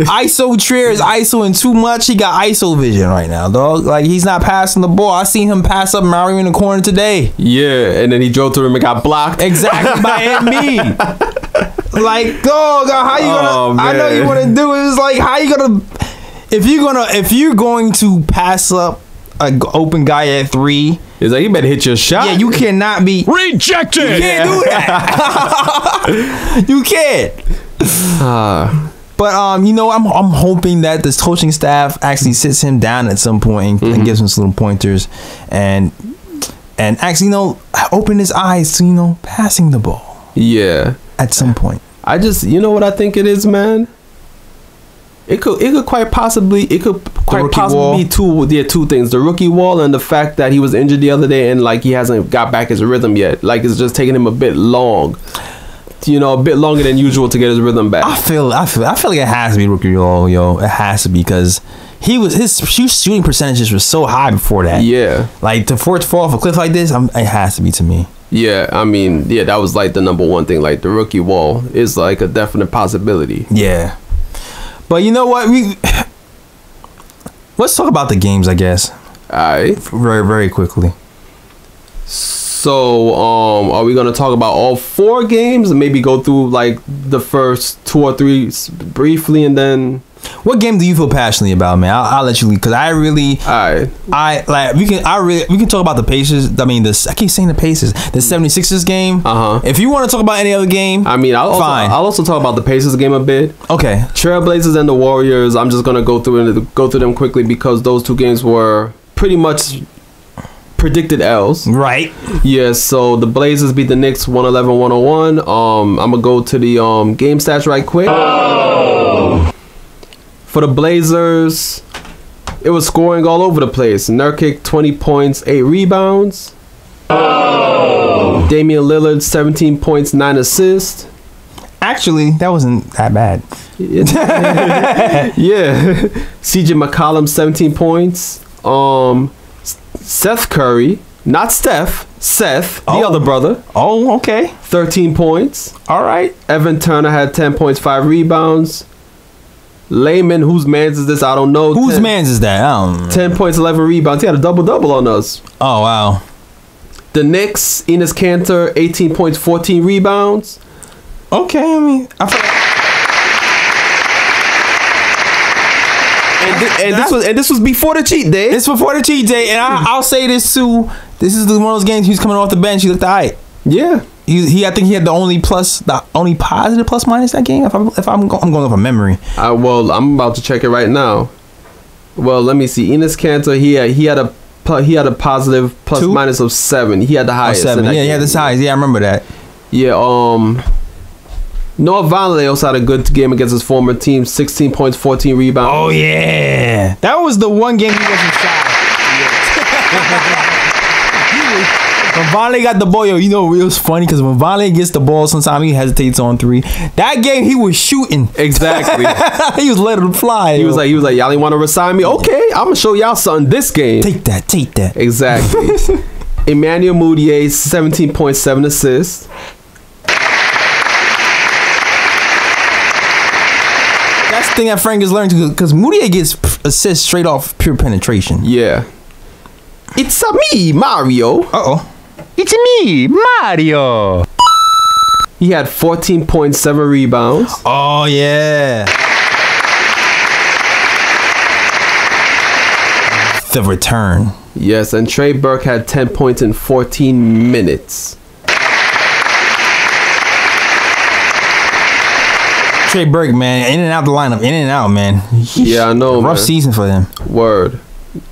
ISO Trier is ISOing too much. He got ISO vision right now, dog. Like, he's not passing the ball. I seen him pass up Mario in the corner today. Yeah, and then he drove to him and got blocked. Exactly, by me. Like, dog, how you gonna? I know you want to do it. It's like, how you gonna? If you're going to pass up an open guy at 3. It's like, you better hit your shot. Yeah, you cannot be rejected. You can't do that. You can't. But I'm hoping that this coaching staff actually sits him down at some point and gives him some little pointers, and actually open his eyes to passing the ball. Yeah. At some point. I just what I think it is, man. It could quite possibly be two things: the rookie wall and the fact that he was injured the other day and like he hasn't got back his rhythm yet. Like, it's just taking him a bit long, a bit longer than usual to get his rhythm back. I feel like it has to be rookie wall, yo. It has to be, because his shooting percentages were so high before that. Yeah, like to fall off a cliff like this, it has to be to me. Yeah, I mean, that was like the number one thing. Like, the rookie wall is like a definite possibility. Yeah. But you know what? Let's talk about the games, I guess. Alright. Very, very quickly. So, are we gonna talk about all 4 games and maybe go through like the first 2 or 3 briefly, and then? What game do you feel passionately about, man? I'll let you lead, because I really. Alright. We can talk about the Pacers. I mean, I keep saying the Pacers. The 76ers game. If you want to talk about any other game, I mean, I'll also talk about the Pacers game a bit. Okay. Trailblazers and the Warriors. I'm just gonna go through them quickly because those 2 games were pretty much predicted L's. Right. Yeah. So the Blazers beat the Knicks 111-101. I'm gonna go to the game stats right quick. For the Blazers, it was scoring all over the place. Nurkic, 20 points, 8 rebounds. Damian Lillard, 17 points, 9 assists. Actually, that wasn't that bad. Yeah. CJ McCollum, 17 points. Seth Curry, not Steph, Seth, the other brother. Oh, okay. 13 points. All right. Evan Turner had 10 points, 5 rebounds. Layman, whose man's is this? I don't know. Whose man's is that? I don't know. 10 points, 11 rebounds. He had a double-double on us. Oh, wow. The Knicks, Enes Kanter, 18 points, 14 rebounds. Okay, I mean, I feel like... And this was before the cheat day. This before the cheat day, and I'll say this too. This is one of those games he was coming off the bench. He looked alright. Yeah. I think he had the only positive plus minus that game. I'm going off of memory. Well, I'm about to check it right now. Well, let me see. Enes Kanter, he had a positive plus minus of 7. He had the highest. 7. Yeah, he had the highest. Yeah, I remember that. Yeah. Noah Vonleh also had a good game against his former team. 16 points, 14 rebounds. Oh yeah, that was the one game he wasn't shy. When Vonleh got the ball, it was funny because when Vonleh gets the ball, sometimes he hesitates on 3. That game, he was shooting. Exactly. He was letting them fly. He was like, y'all ain't want to resign me? Okay, I'm gonna show y'all something this game. Take that. Exactly. Emmanuel Moutier, 17 points, 7 assists. That's the thing that Frank has learned because Moutier gets assists straight off pure penetration. Yeah. It's me, Mario. It's me, Mario. He had 14.7 rebounds. Oh yeah. The return. Yes, and Trey Burke had 10 points in 14 minutes. Trey Burke, man, in and out the lineup, in and out, man. Yeah, I know, Rough man. season for him. Word.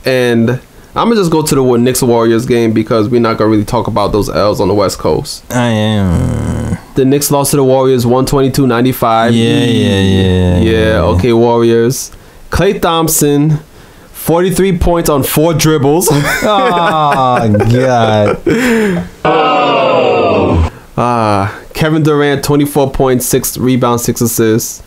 And I'm going to just go to the Knicks Warriors game because we're not going to really talk about those L's on the West Coast. I am. The Knicks lost to the Warriors 122-95. Yeah, okay, Warriors. Klay Thompson, 43 points on 4 dribbles. Oh, God. Kevin Durant, 24 points, 6 rebounds, 6 assists.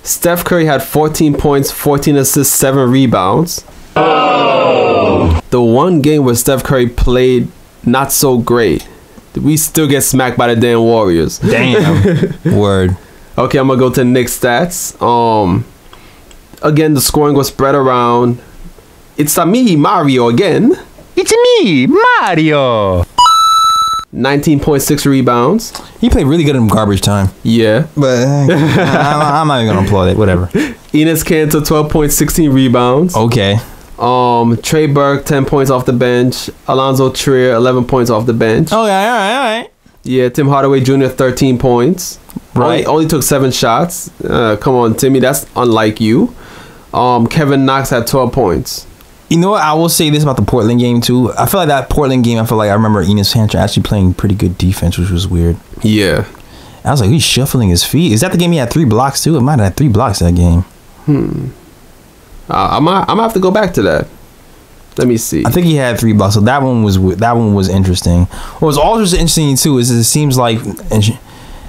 Steph Curry had 14 points, 14 assists, 7 rebounds. The one game where Steph Curry played not so great, we still get smacked by the damn Warriors. Damn. Word. Okay, I'm going to go to Knicks stats. Again, the scoring was spread around. It's me, Mario, again. It's me, Mario. 19.6 rebounds. He played really good in garbage time. Yeah. But I'm not even going to applaud it. Whatever. Enes Kanter, 12.16 rebounds. Okay. Trey Burke, 10 points off the bench. Alonzo Trier, 11 points off the bench. Okay, all right. Yeah, Tim Hardaway Jr., 13 points. Right. Only took 7 shots. Come on, Timmy, that's unlike you. Kevin Knox had 12 points. You know what? I will say this about the Portland game, too. I feel like that Portland game, I remember Enes Kanter actually playing pretty good defense, which was weird. Yeah. I was like, he's shuffling his feet. Is that the game he had 3 blocks, too? It might have had 3 blocks that game. I'm gonna have to go back to that. Let me see. I think he had 3 blocks, so that one was interesting. What was also interesting, too, is it seems like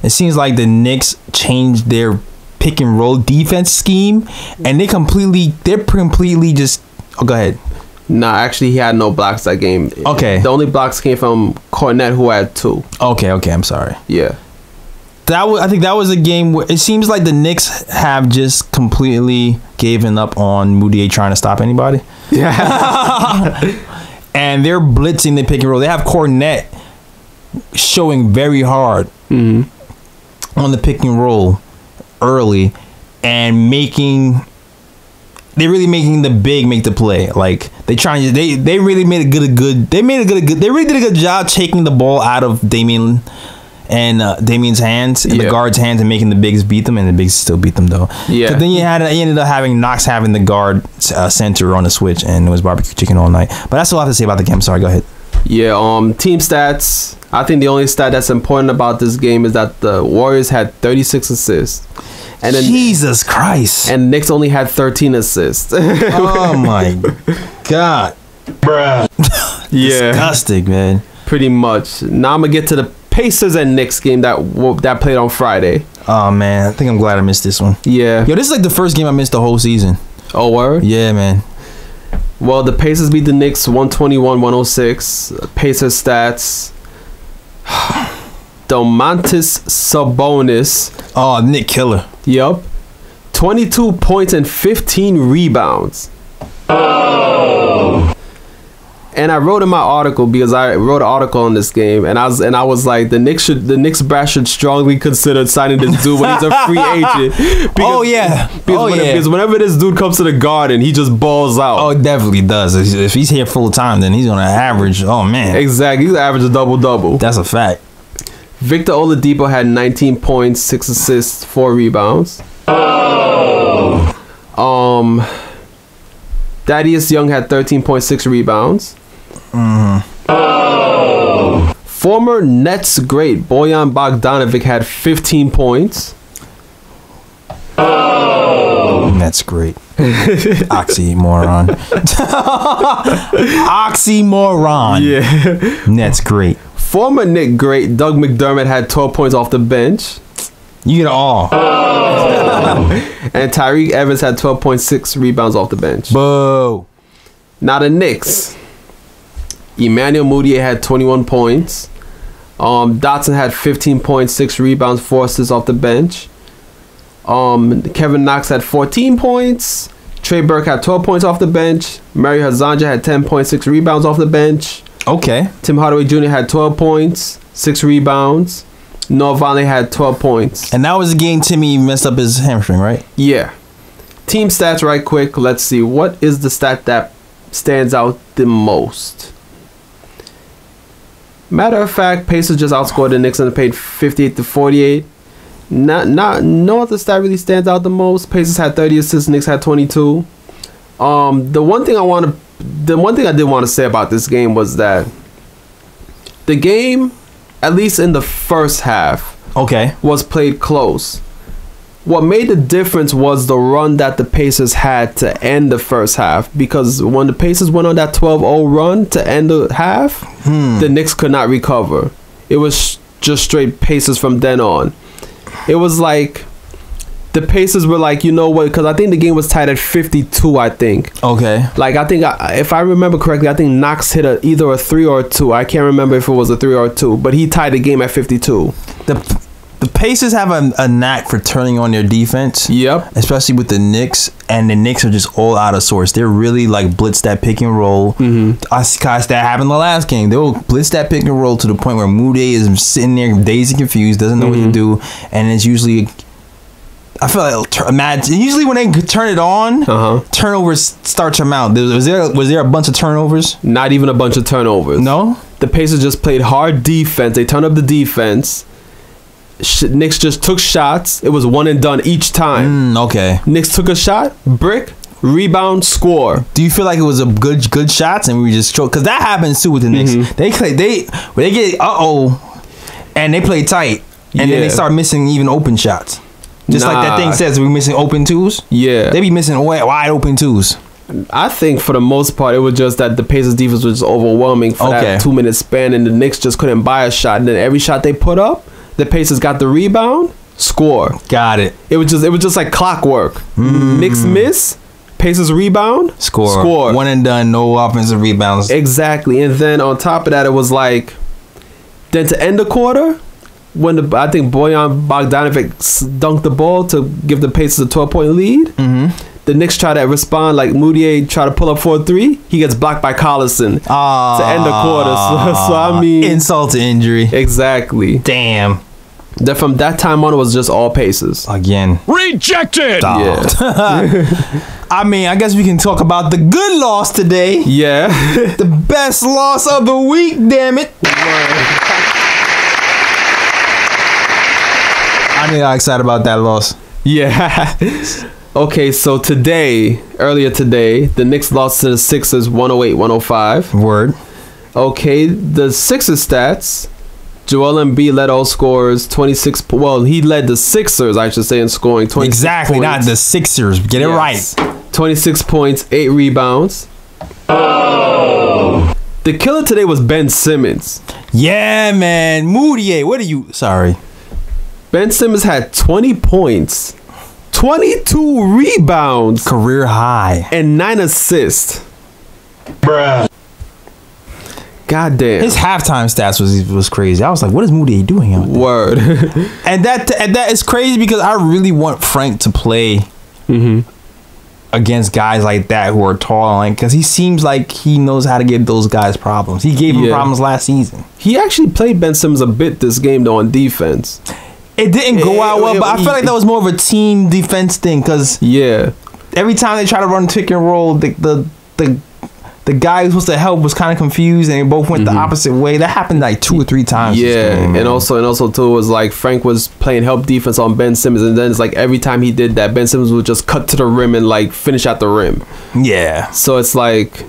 the Knicks changed their pick and roll defense scheme, and they're completely just... Oh, go ahead. Nah, actually, he had no blocks that game. Okay. The only blocks came from Kornet, who had 2. Okay, I'm sorry. Yeah. I think that was a game where it seems like the Knicks have just completely given up on Moutier trying to stop anybody. Yeah. And they're blitzing the pick and roll. They have Kornet showing very hard on the pick and roll early and they're really making the big make the play. Like they really did a good job taking the ball out of Damian's hands and the guard's hands and making the bigs beat them, and the bigs still beat them though. Yeah. But then you ended up having Knox having the guard center on the switch, and it was barbecue chicken all night. But that's all I have to say about the game. I'm sorry, go ahead. Yeah. Team stats. I think the only stat that's important about this game is that the Warriors had 36 assists. And then, Jesus Christ. And Knicks only had 13 assists. Oh my God. Bruh. Yeah. Disgusting, man. Pretty much. Now I'm going to get to the Pacers and Knicks game that played on Friday. Oh, man. I think I'm glad I missed this one. Yeah. Yo, this is like the first game I missed the whole season. Oh, word? Yeah, man. Well, the Pacers beat the Knicks 121-106. Pacers stats. Domantas Sabonis. Oh, Nick Killer. Yup. 22 points and 15 rebounds. Oh. And I wrote in my article, because I wrote an article on this game, and I was like, the Knicks brass should strongly consider signing this dude when he's a free agent. Because whenever this dude comes to the Garden, he just balls out. Oh, it definitely does. If he's here full time, then he's gonna average. Oh man, exactly. He's gonna average a double. That's a fact. Victor Oladipo had 19 points, 6 assists, 4 rebounds. Oh. Thaddeus Young had 13.6 rebounds. Oh. Former Nets great Bojan Bogdanovic had 15 points. Oh. Nets great. Oxymoron. Oxymoron. Yeah. Nets great. Former Knick great Doug McDermott had 12 points off the bench. You get it all. Oh. And Tyreek Evans had 12.6 rebounds off the bench. Boo. Now the Knicks. Emmanuel Mudiay had 21 points. Dotson had 15 points, 6 rebounds, 4 assists off the bench. Kevin Knox had 14 points. Trey Burke had 12 points off the bench. Mary Hezonja had 10.6 rebounds off the bench. Okay. Tim Hardaway Jr. had 12 points, 6 rebounds. Noah Vonleh had 12 points. And that was the game Timmy messed up his hamstring, right? Yeah. Team stats right quick. Let's see. What is the stat that stands out the most? Matter of fact, Pacers just outscored the Knicks and paid 58-48. No other stat really stands out the most. Pacers had 30 assists, Knicks had 22. The one thing I did want to say about this game was that the game, at least in the first half, was played close. What made the difference was the run that the Pacers had to end the first half. Because when the Pacers went on that 12-0 run to end the half, the Knicks could not recover. It was just straight Pacers from then on. It was like the Pacers were like, you know what? Because I think the game was tied at 52, I think. Okay. Like, I think, if I remember correctly, I think Knox hit either a 3 or a 2. I can't remember if it was a 3 or a 2. But he tied the game at 52. The Pacers have a knack for turning on their defense. Yep. Especially with the Knicks. And the Knicks are just all out of sorts. They're really like blitz that pick and roll. That happened the last game. They will blitz that pick and roll to the point where Moody is sitting there dazed and confused, doesn't know what to do. And it's usually... I feel like usually when they turn it on, turnovers start to mount. Was there a bunch of turnovers? Not even a bunch of turnovers. No? The Pacers just played hard defense. They turned up the defense. Knicks just took shots. It was one and done each time. Okay. Knicks took a shot, brick, rebound, score. Do you feel like it was a good shots and we just choked? Because that happens too with the Knicks. They get and they play tight and then they start missing even open shots. Just like that thing says, we're missing open twos. Yeah, they be missing wide open twos. I think for the most part, it was just that the Pacers defense was just overwhelming for that 2-minute span, and the Knicks just couldn't buy a shot. And then every shot they put up, the Pacers got the rebound, score. Got it. It was just like clockwork. Knicks miss, Pacers rebound, score. One and done, no offensive rebounds. Exactly. And then on top of that, it was like, then to end the quarter, when I think Bojan Bogdanovic dunked the ball to give the Pacers a 12-point lead, the Knicks try to respond like Moutier try to pull up for a 3. He gets blocked by Collison to end the quarter. So I mean, insult to injury. Exactly. Damn. That from that time on, it was just all Pacers again. Rejected. Yeah. I mean, I guess we can talk about the good loss today. Yeah. The best loss of the week. Damn it. I'm really excited about that loss. Yeah. Okay, so earlier today, the Knicks lost to the Sixers 108-105. Word. Okay, the Sixers stats. Joel Embiid led all scorers, 26. Well, he led the Sixers, I should say, in scoring 26 exactly, points. Not the Sixers. Get it right. 26 points, 8 rebounds. Oh. The killer today was Ben Simmons. Yeah, man. Moutier, what are you... Sorry. Ben Simmons had 20 points, 22 rebounds, career high, and 9 assists. Bruh. God damn. His halftime stats was crazy. I was like, what is Moody doing out there? Word. and that is crazy because I really want Frank to play against guys like that who are tall, because he seems like he knows how to give those guys problems. He gave him problems last season. He actually played Ben Simmons a bit this game though on defense. It didn't go out well, but I feel like that was more of a team defense thing because every time they try to run pick and roll, the guy who's supposed to help was kind of confused and they both went the opposite way. That happened like 2 or 3 times. Yeah, and also too, it was like Frank was playing help defense on Ben Simmons, and then it's like every time he did that, Ben Simmons would just cut to the rim and like finish at the rim. Yeah. So it's like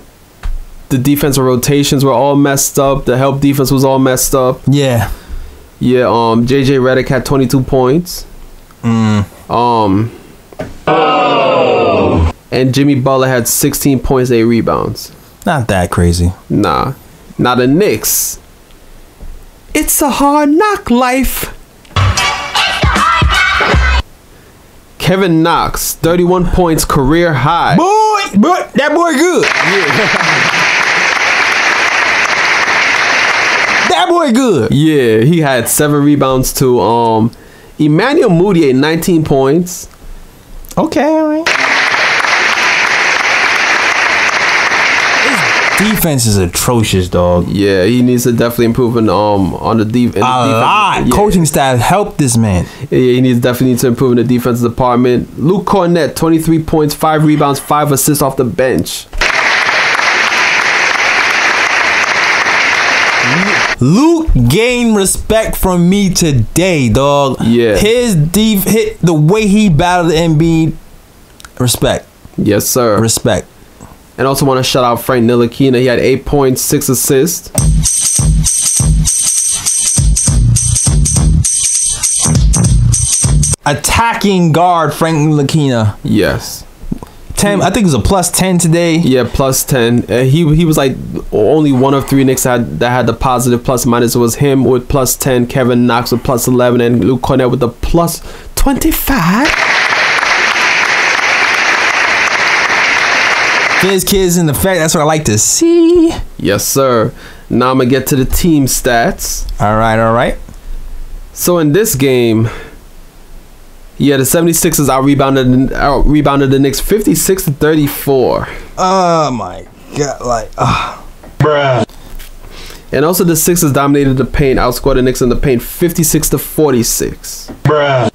the defensive rotations were all messed up. The help defense was all messed up. Yeah. Yeah, JJ Redick had 22 points. And Jimmy Butler had 16 points, 8 rebounds. Not that crazy. Nah. Not the Knicks. It's a hard knock life. Kevin Knox, 31 points, career high. Boy, that boy good. That boy good. Yeah, he had 7 rebounds too. Emmanuel Mudiay 19 points. Okay, all right. His defense is atrocious, dog. Yeah, he needs to definitely improve on the defense. A lot. Yeah. Coaching staff help this man. Yeah, he definitely needs to improve in the defensive department. Luke Kornet 23 points, 5 rebounds, 5 assists off the bench. Luke gained respect from me today, dog. Yeah. The way he battled Embiid, respect. Yes, sir. Respect. And also want to shout out Frank Ntilikina. He had 8 points, 6 assists. Attacking guard Frank Ntilikina. Yes. 10. I think it was a plus 10 today. Yeah, plus 10. He was like only one of 3 Knicks that had the positive plus minus. It was him with plus 10, Kevin Knox with plus 11, and Luke Kornet with the plus 25. Kids in effect. That's what I like to see. Yes, sir. Now I'm going to get to the team stats. All right. So in this game, yeah, the 76ers out-rebounded the Knicks 56-34. Oh, my God. Bruh. And also the Sixers dominated the paint, outscored the Knicks in the paint 56-46. Bruh.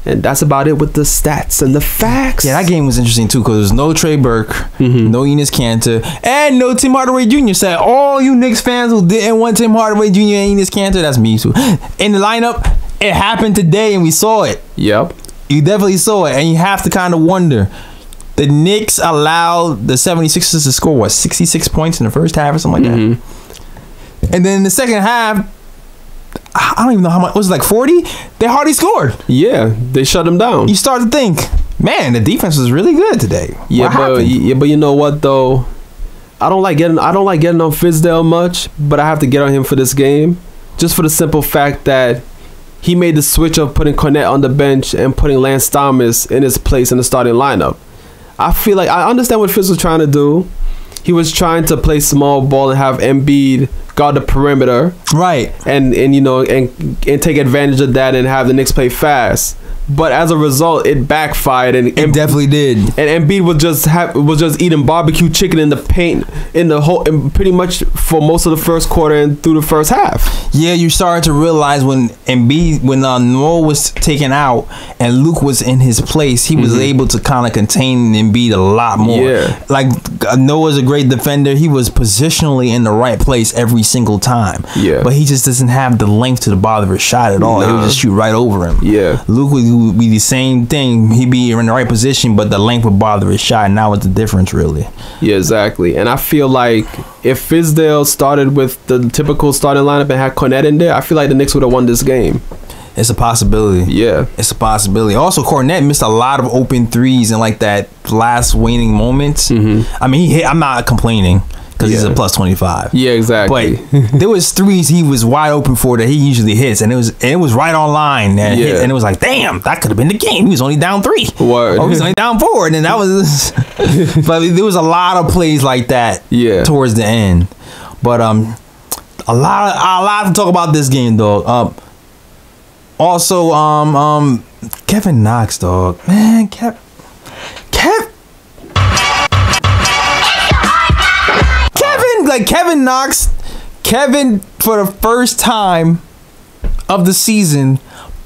And that's about it with the stats and the facts. Yeah, that game was interesting too because there was no Trey Burke, no Enes Kanter, and no Tim Hardaway Jr. Said all you Knicks fans who didn't want Tim Hardaway Jr. and Enes Kanter, that's me too. In the lineup, it happened today and we saw it. Yep. You definitely saw it, and you have to kind of wonder. The Knicks allowed the 76ers to score, 66 points in the first half or something like that. And then in the second half, I don't even know how much. Was it like 40? They hardly scored. Yeah, they shut them down. You start to think, man, the defense was really good today. But you know what though? I don't like getting on Fizdale much, but I have to get on him for this game, just for the simple fact that he made the switch of putting Kornet on the bench and putting Lance Thomas in his place in the starting lineup. I feel like I understand what Fizz was trying to do. He was trying to play small ball and have Embiid guard the perimeter, right? And take advantage of that and have the Knicks play fast. But as a result, it backfired, and it definitely did. And Embiid was just eating barbecue chicken in the paint pretty much for most of the first quarter and through the first half. Yeah, you started to realize when Noah was taken out and Luke was in his place, he was able to kind of contain Embiid a lot more. Yeah. Like Noah's a great defender. He was positionally in the right place every single time. Yeah. But he just doesn't have the length to bother his shot at all. He would just shoot right over him. Yeah. Luke would be the same thing. He'd be in the right position, but the length would bother his shot, and that was the difference, really. Yeah, exactly. And I feel like if Fizdale started with the typical starting lineup and had Kornet in there, I feel like the Knicks would have won this game. It's a possibility. Yeah. It's a possibility. Also, Kornet missed a lot of open threes in like that last waning moment. I mean, he hit. I'm not complaining because he's a plus 25. Yeah, exactly. But there was threes he was wide open for that he usually hits, and it was right on line. And it was like, damn, that could have been the game. He was only down 3. Word. Or he was only down 4, and then that was. But there was a lot of plays like that. Towards the end, but a lot to talk about this game, dog. Also, Kevin Knox, dog, man, Kevin Knox, for the first time of the season,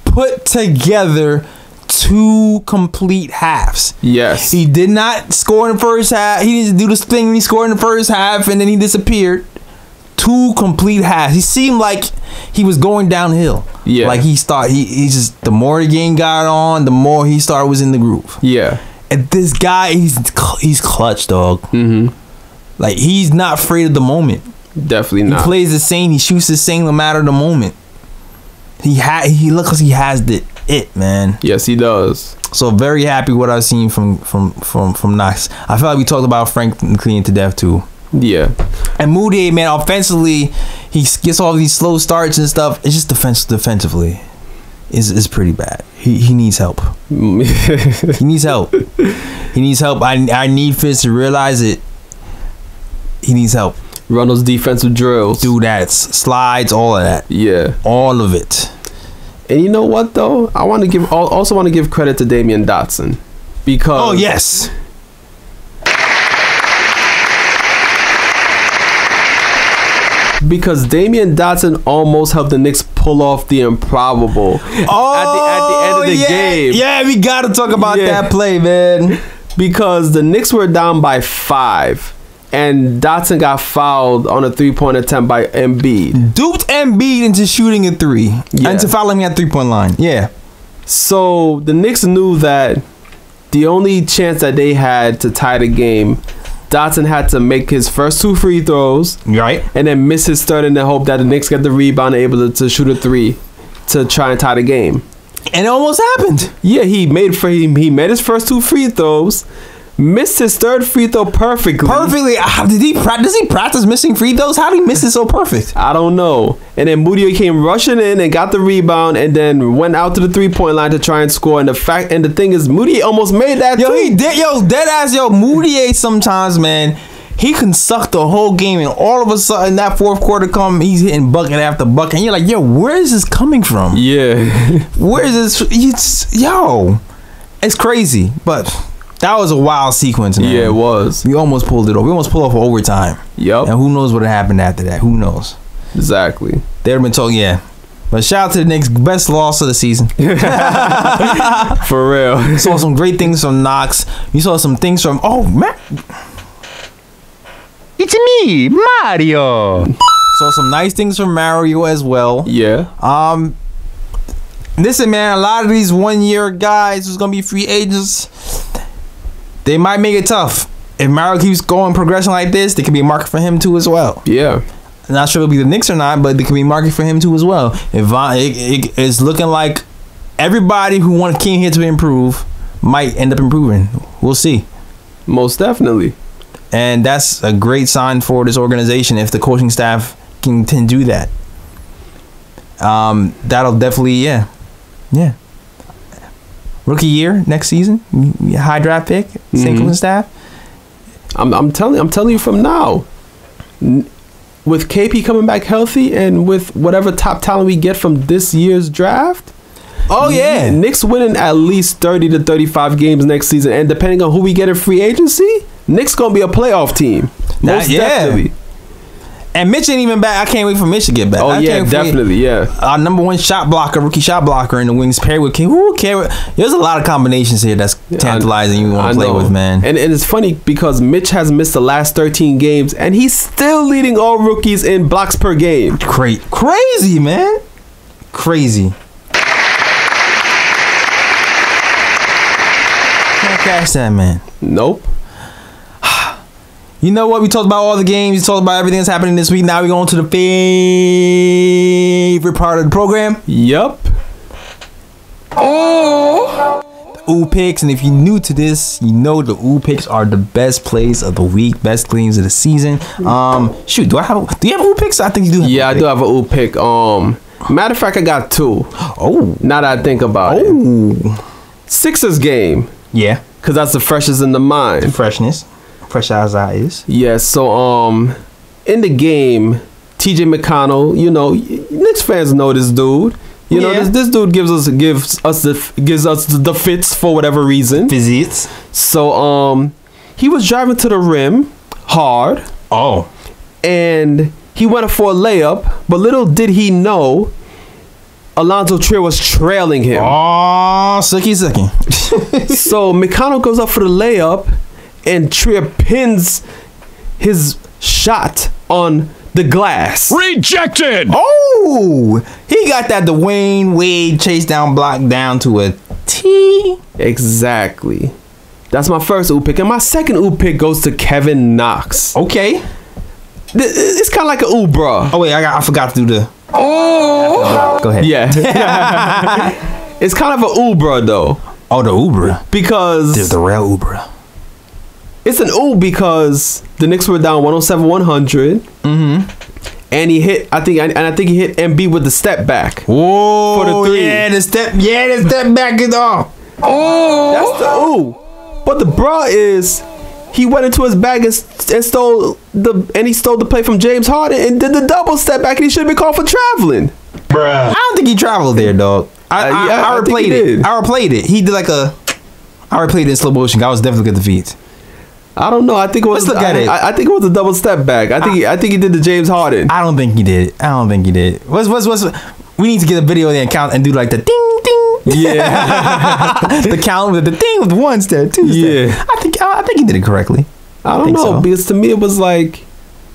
put together 2 complete halves. Yes. He did not score in the first half. He didn't do this thing when he scored in the first half and then he disappeared. 2 complete halves. He seemed like he was going downhill. Yeah. Like he just, the more the game got on, the more he was in the groove. Yeah. And this guy, he's clutch, dog. Like, he's not afraid of the moment. Definitely not. He plays the same. He shoots the same no matter the moment. He looks like he has it, man. Yes, he does. So very happy what I've seen from Knox. I feel like we talked about Frank Ntilikina to death too. Yeah. And Moody, man, offensively, he gets all these slow starts and stuff. It's just defensively. Is pretty bad. He needs help. He needs help. He needs help. I need Fizz to realize it. He needs help. Run those defensive drills. Do that. Slides, all of that. Yeah. All of it. And you know what though? I want to give credit to Damian Dotson because Oh yes. Because Damian Dotson almost helped the Knicks pull off the improbable at the end of the game. Yeah, we gotta talk about that play, man. Because the Knicks were down by 5, and Dotson got fouled on a 3-point attempt by Embiid. Duped Embiid into shooting a 3 and to fouling at 3-point line. Yeah. So the Knicks knew that the only chance that they had to tie the game, Dotson had to make his first 2 free throws, right, and then miss his third, and then hope that the Knicks get the rebound and able to shoot a 3 to try and tie the game. And it almost happened. Yeah, he made his first 2 free throws, missed his third free throw perfectly. Does he practice missing free throws? How did he miss it so perfect? I don't know. And then Moody came rushing in and got the rebound, and then went out to the 3-point line to try and score. And the thing is, Moody almost made that. Yo, he did. Yo, dead ass. Yo, Moody sometimes, man. He can suck the whole game, and all of a sudden that fourth quarter come, he's hitting bucket after bucket, and you're like, yo, where is this coming from? Yeah. Where is this? It's crazy, but that was a wild sequence, man. Yeah, it was. We almost pulled it off. We almost pulled off for overtime. Yep. And who knows what happened after that? Who knows? Exactly. They'd have been told, yeah. But shout out to the Knicks, best loss of the season. For real. You saw some great things from Knox. You saw some things from It's me, Mario. Saw some nice things from Mario as well. Yeah. Listen, man, a lot of these 1-year guys who's gonna be free agents, they might make it tough. If Mario keeps going progression like this, there could be a market for him too as well. Yeah. I'm not sure it'll be the Knicks or not, but there could be a market for him too as well. It's looking like everybody who came here to improve might end up improving. We'll see. Most definitely. And that's a great sign for this organization if the coaching staff can do that. That'll definitely, yeah. Rookie year next season, high draft pick, same coaching staff. I'm telling you from now. With KP coming back healthy and with whatever top talent we get from this year's draft. Oh yeah, Knicks winning at least 30 to 35 games next season, and depending on who we get in free agency, Knicks gonna be a playoff team. Most definitely. And Mitch ain't even back. I can't wait for Mitch to get back. Oh yeah, definitely. Yeah. Our number 1 shot blocker, rookie shot blocker in the wings paired with King. There's a lot of combinations here that's tantalizing. You want to play with, man. And it's funny because Mitch has missed the last 13 games, and he's still leading all rookies in blocks per game. Crazy, man. Crazy. Can't catch that, man. Nope. You know what? We talked about all the games. We talked about everything that's happening this week. Now we're going to the favorite part of the program. Yup. Ohh Picks. And if you're new to this, you know the Ohh Picks are the best plays of the week, best games of the season. Shoot, do you have Ohh Picks? I think you do have I do have an Ohh Pick. Matter of fact, I got 2. Oh. Now that I think about it. Sixers game. Yeah. Because that's the freshest in the mind. Freshness. Fresh as I is. Yeah, so in the game, TJ McConnell, Knicks fans know this dude. You know, this dude gives us the fits for whatever reason. Visits. So he was driving to the rim hard. Oh. And he went for a layup, but little did he know Alonzo Trier was trailing him. Oh, sucky. So McConnell goes up for the layup, and Trier pins his shot on the glass. Rejected! Oh! He got that Dwayne Wade chase down block down to a T. Exactly. That's my first Ohh Pick. And my second Ohh Pick goes to Kevin Knox. Okay. It's kind of like an Ohh bruh. Oh, wait. I forgot to do the... Oh! Go ahead. Yeah. It's kind of an Ohh bruh, though. Oh, the Ohh bruh. Because... There's the real Ohh bruh. It's an Ohh because the Knicks were down 107-100. Mm-hmm. And he hit, I think he hit MB with the step back. Whoa! For the 3. The step back is off. Oh! That's the Ohh. But the bruh is, he went into his bag and stole the play from James Harden and did the double step back, and he should have been called for traveling. I don't think he traveled there, dog. I replayed it. I replayed it. He did like a. I replayed it in slow motion. I was definitely at the feet. I don't know. I think it was. Let's look at it. I think it was a double step back. I think he did the James Harden. I don't think he did. What's we need to get a video there and count and do like the ding ding. Yeah. The count with the thing with 1 step, 2 step. Yeah. I think he did it correctly. I don't know, so. because to me it was like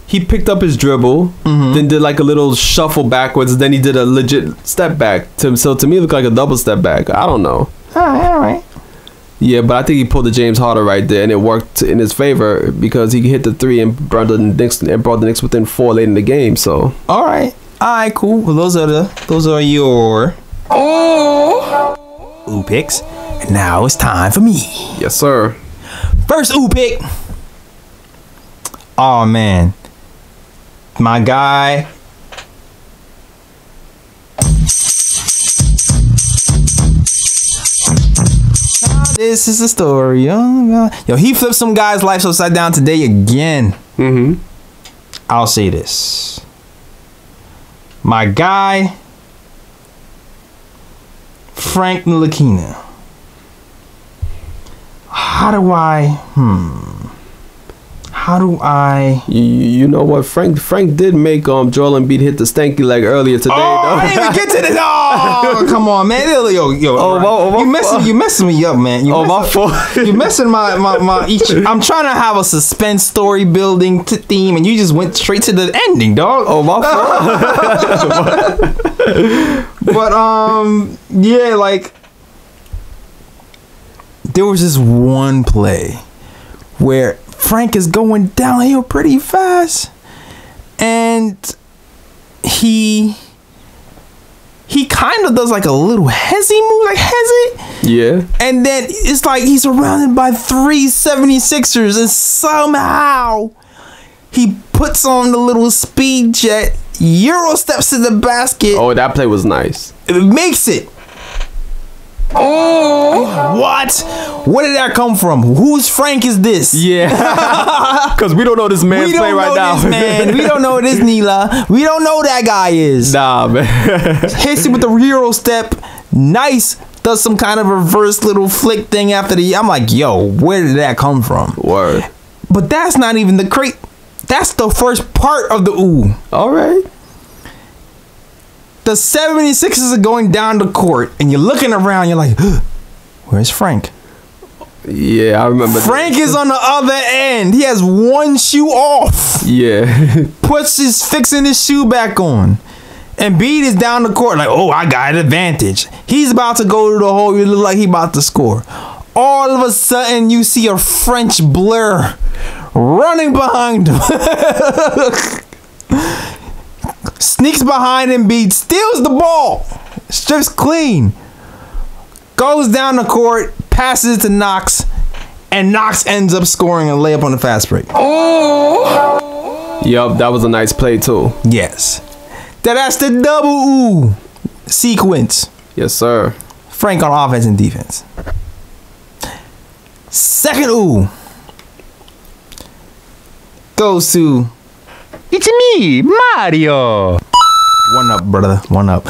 he picked up his dribble, then did like a little shuffle backwards, then he did a legit step back. So to me it looked like a double step back. I don't know. All right. Yeah, but I think he pulled the James Harden right there, and it worked in his favor because he hit the 3 and brought the Knicks within 4 late in the game. So all right, cool. Well, those are your Ohh Picks, and now it's time for me. Yes, sir. First Ohh Pick. Oh man, my guy. This is the story. Yo, he flipped some guy's life upside down today again. I'll say this. My guy, Frank Ntilikina. How do I? You know what? Frank did make Joel Embiid hit the stanky leg earlier today. I didn't even get to this. Oh, come on, man. Yo. You messing me up, man. My fault. You messing my. I'm trying to have a suspense story building theme, and you just went straight to the ending, dog. Oh, my fault. But yeah, like there was this one play where Frank is going downhill pretty fast, and he kind of does like a little hezzy move, like hezzy. Yeah. And then it's like he's surrounded by 3 76ers, and somehow he puts on the little speed jet, Euro steps to the basket. Oh, that play was nice. It makes it. Oh, what? Where did that come from? Whose Frank is this? Yeah, because we don't know this man's play right now. We don't know this Nila. We don't know who that guy is. Nah, man. Hits it with the Euro step. Nice. Does some kind of reverse little flick thing after the. I'm like, yo, where did that come from? Word. But that's not even the crate. That's the first part of the ooh. All right. The 76ers are going down the court, and you're looking around, you're like, where's Frank? Yeah, I remember. Frank is on the other end. He has one shoe off. Yeah. Fixing his shoe back on. And Embiid is down the court like, oh, I got an advantage. He's about to go to the hole. You look like he about to score. All of a sudden, you see a French blur running behind him. Sneaks behind Embiid, steals the ball, strips clean, goes down the court, passes it to Knox, and Knox ends up scoring a layup on the fast break. Oh! Yup, that was a nice play too. Yes. That's the double ooh sequence. Yes, sir. Frank on offense and defense. Second ooh goes to... It's me, Mario. One up, brother. One up.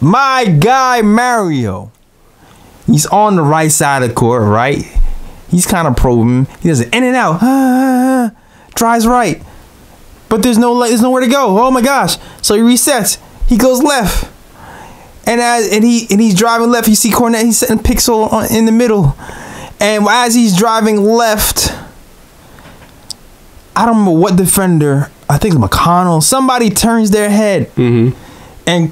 My guy, Mario. He's on the right side of the court, right? He's kind of probing. He does it in and out. Tries right. But there's nowhere to go. Oh my gosh. So he resets. He goes left. And he's driving left. You see Kornet, he's setting Pixel in the middle. And as he's driving left, I don't remember what defender, I think it's McConnell, somebody turns their head. And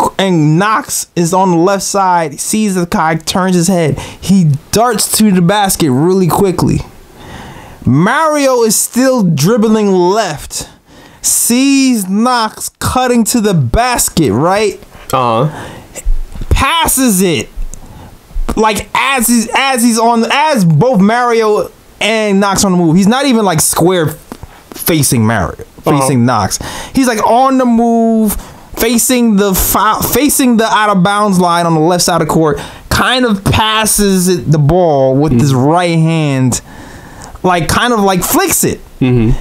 Knox is on the left side, sees the guy, turns his head. He darts to the basket really quickly. Mario is still dribbling left, sees Knox cutting to the basket, right? Passes it. Like as both Mario and Knox on the move. He's not even like square facing Mario, facing Knox. He's like on the move, facing the out of bounds line on the left side of the court. Kind of passes the ball with his right hand like kind of like flicks it. Mm-hmm.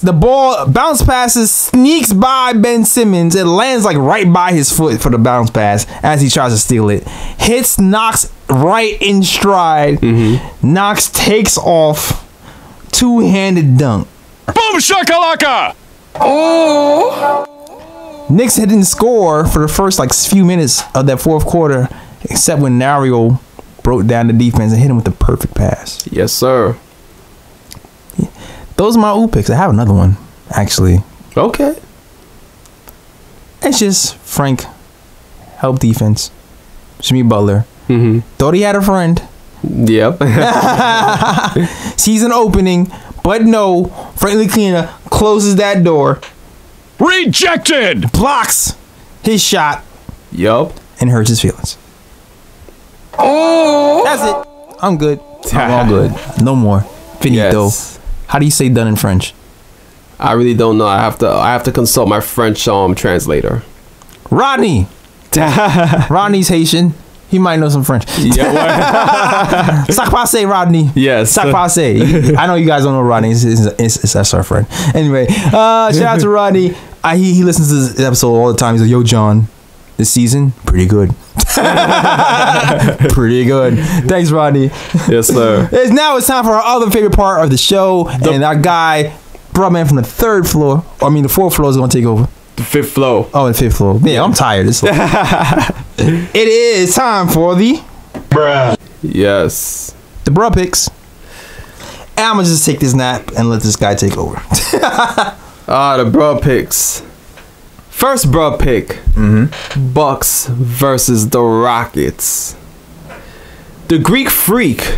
The ball bounce passes, sneaks by Ben Simmons. It lands like right by his foot for the bounce pass as he tries to steal it. Hits Knox right in stride. Mm-hmm. Knox takes off. Two-handed dunk. Boom shakalaka! Knicks didn't score for the first like few minutes of that fourth quarter, except when Nario broke down the defense and hit him with the perfect pass. Yes, sir. Those are my Ohh Picks. I have another one, actually. Okay. It's just Frank help defense. Jimmy Butler. Mm-hmm. Thought he had a friend. Yep. Sees an opening, but no. Frank Ntilikina closes that door, Rejected! blocks his shot, Yup. and hurts his feelings. That's it. I'm good. I'm all good. No more. Finito. Yes. How do you say done in French? I really don't know. I have to consult my French translator. Rodney. Rodney's Haitian. He might know some French. Yeah. Sac passe, Rodney. Yes. Sac passe. I know you guys don't know Rodney. That's our friend. Anyway, shout out to Rodney. He listens to this episode all the time. He's like, yo, John, this season, pretty good. Pretty good. Thanks, Rodney. Yes, sir. It's time for our other favorite part of the show. And our guy, bro, man, from the third floor, the fourth floor is going to take over. The fifth floor. Oh, the fifth floor. Yeah, I'm tired. It is time for the Bruh. Yes. Bruhh Picks. And I'm going to just take this nap and let this guy take over. The Bruhh Picks. First Bruhh Pick. Mm-hmm. Bucks versus the Rockets. The Greek Freak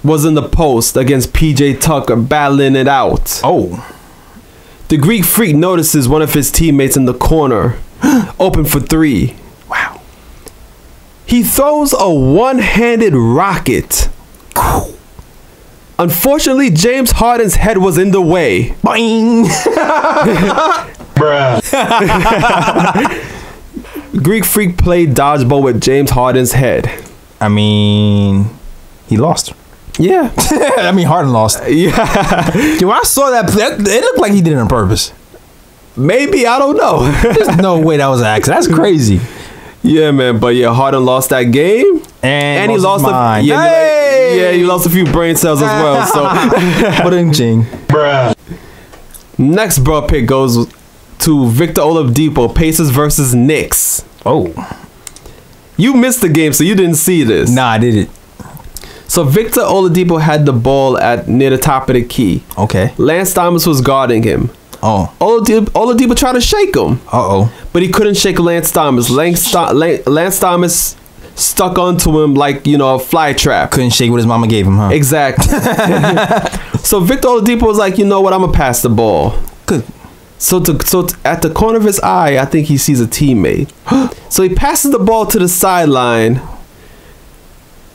was in the post against PJ Tucker battling it out. Oh. The Greek Freak notices one of his teammates in the corner, open for three. Wow. He throws a one-handed rocket. Unfortunately, James Harden's head was in the way. Boing. Bruh. Greek Freak played dodgeball with James Harden's head. I mean, he lost. Yeah. I mean, Harden lost. Yeah. Dude, I saw that. It looked like he did it on purpose. Maybe, I don't know. There's no way that was an accident. That's crazy. Yeah, man. But yeah, Harden lost that game. And he lost mine. he lost a few brain cells as well. So Ching. Bruh. Next Bruhh Pick goes to Victor Oladipo, Pacers versus Knicks. Oh. You missed the game, so you didn't see this. Nah, I did it. So Victor Oladipo had the ball near the top of the key. Okay. Lance Thomas was guarding him. Oh. Oladipo tried to shake him. Uh-oh. But he couldn't shake Lance Thomas. Lance Thomas stuck onto him like, a fly trap. Couldn't shake what his mama gave him, huh? Exactly. So Victor Oladipo was like, you know what, I'm going to pass the ball. Good. So at the corner of his eye, I think he sees a teammate. So he passes the ball to the sideline.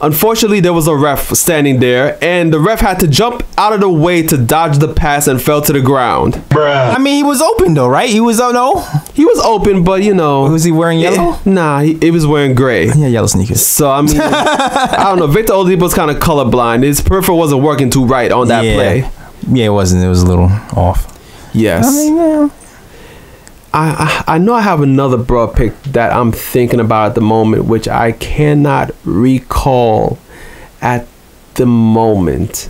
Unfortunately, there was a ref standing there, and the ref had to jump out of the way to dodge the pass and fell to the ground. Bruh. I mean, he was open though, right? He was no. He was open, but Was he wearing yellow? Nah, he was wearing gray. Yeah, yellow sneakers. So I mean, I don't know. Victor Oladipo's kind of colorblind. His peripheral wasn't working too right on that play. Yeah, it wasn't. It was a little off. Yes. I mean, yeah. I know I have another Bruhh Pick that I'm thinking about at the moment, which I cannot recall at the moment.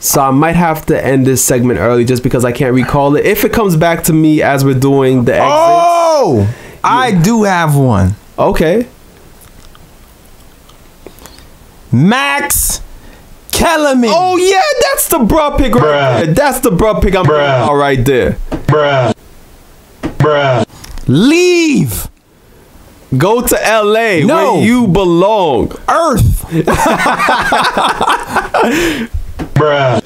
So I might have to end this segment early just because I can't recall it. If it comes back to me as we're doing the exits. Oh! Yeah. I do have one. Okay. Max Kellerman. Oh, yeah, that's the Bruhh Pick right there. That's the Bruhh Pick I'm talking about right there. Bruh. Bruh. Leave. Go to LA where you belong. Earth. Bruh.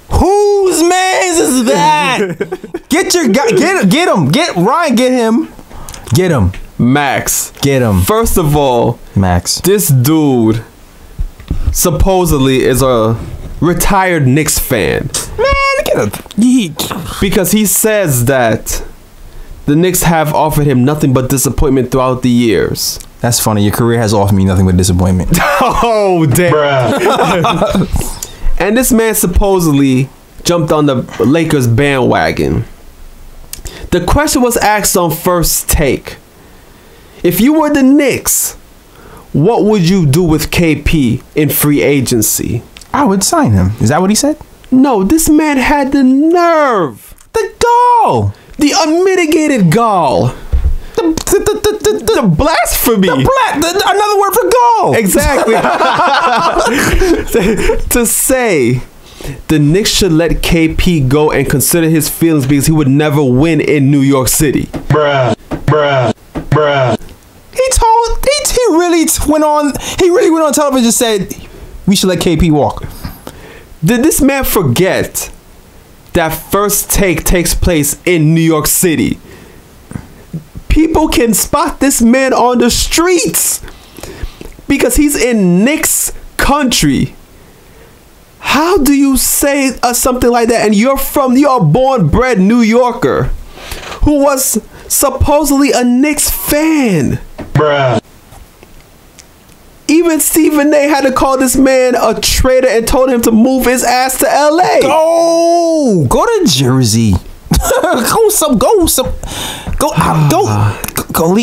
Whose man's is that? Get your guy. Get him. Get Ryan. Get him. Get him. Max. Get him. First of all, Max. this dude supposedly is a retired Knicks fan. Man, get him. Because he says that the Knicks have offered him nothing but disappointment throughout the years. That's funny. Your career has offered me nothing but disappointment. Oh, damn. Bruh. And this man supposedly jumped on the Lakers bandwagon. The question was asked on First Take. If you were the Knicks, what would you do with KP in free agency? I would sign him. Is that what he said? No, this man had the nerve. The gall. The unmitigated gall. The blasphemy. Another word for gall. Exactly. to say the Knicks should let KP go and consider his feelings because he would never win in New York City. Bruh. Bruh. Bruh. He really went on television and said we should let KP walk. Did this man forget that First Take takes place in New York City? People can spot this man on the streets because he's in Knicks country. How do you say something like that? And you're a born-bred New Yorker who was supposedly a Knicks fan. Bruh. Even Stephen A had to call this man a traitor and told him to move his ass to LA. Go to Jersey.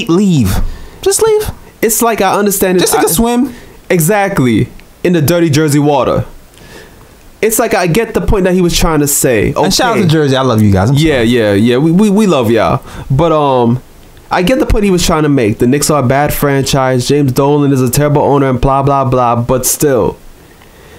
Leave. Just leave. It's like I understand it. Just take a swim. Exactly. In the dirty Jersey water. It's like I get the point that he was trying to say. Okay. And shout out to Jersey. I love you guys. Yeah. We love y'all. But I get the point he was trying to make. The Knicks are a bad franchise. James Dolan is a terrible owner and blah, blah, blah. But still,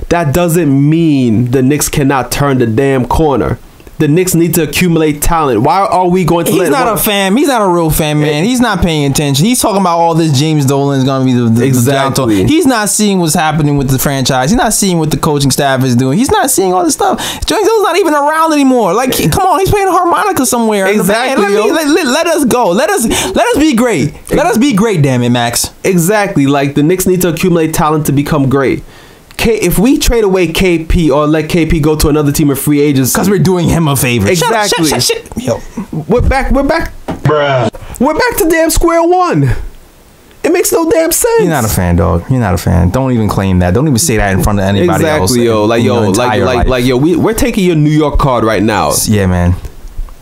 that doesn't mean the Knicks cannot turn the damn corner. The Knicks need to accumulate talent. Why are we going to He's not a fan. He's not a real fan, man. He's not paying attention. He's talking about all this James Dolan is going to be the Exactly. He's not seeing what's happening with the franchise. He's not seeing what the coaching staff is doing. He's not seeing all this stuff. James Dolan's not even around anymore. Like, come on, he's playing harmonica somewhere. Exactly, Let us go. Let us be great. Let us be great, damn it, Max. Exactly. Like, the Knicks need to accumulate talent to become great. If we trade away KP or let KP go to another team of free agents, because we're doing him a favor. Exactly. Shut. Yo. We're back. Bruh. We're back to damn square one. It makes no damn sense. You're not a fan, dog. You're not a fan. Don't even claim that. Don't even say that in front of anybody else. Exactly, yo. We're taking your New York card right now. Yeah, man.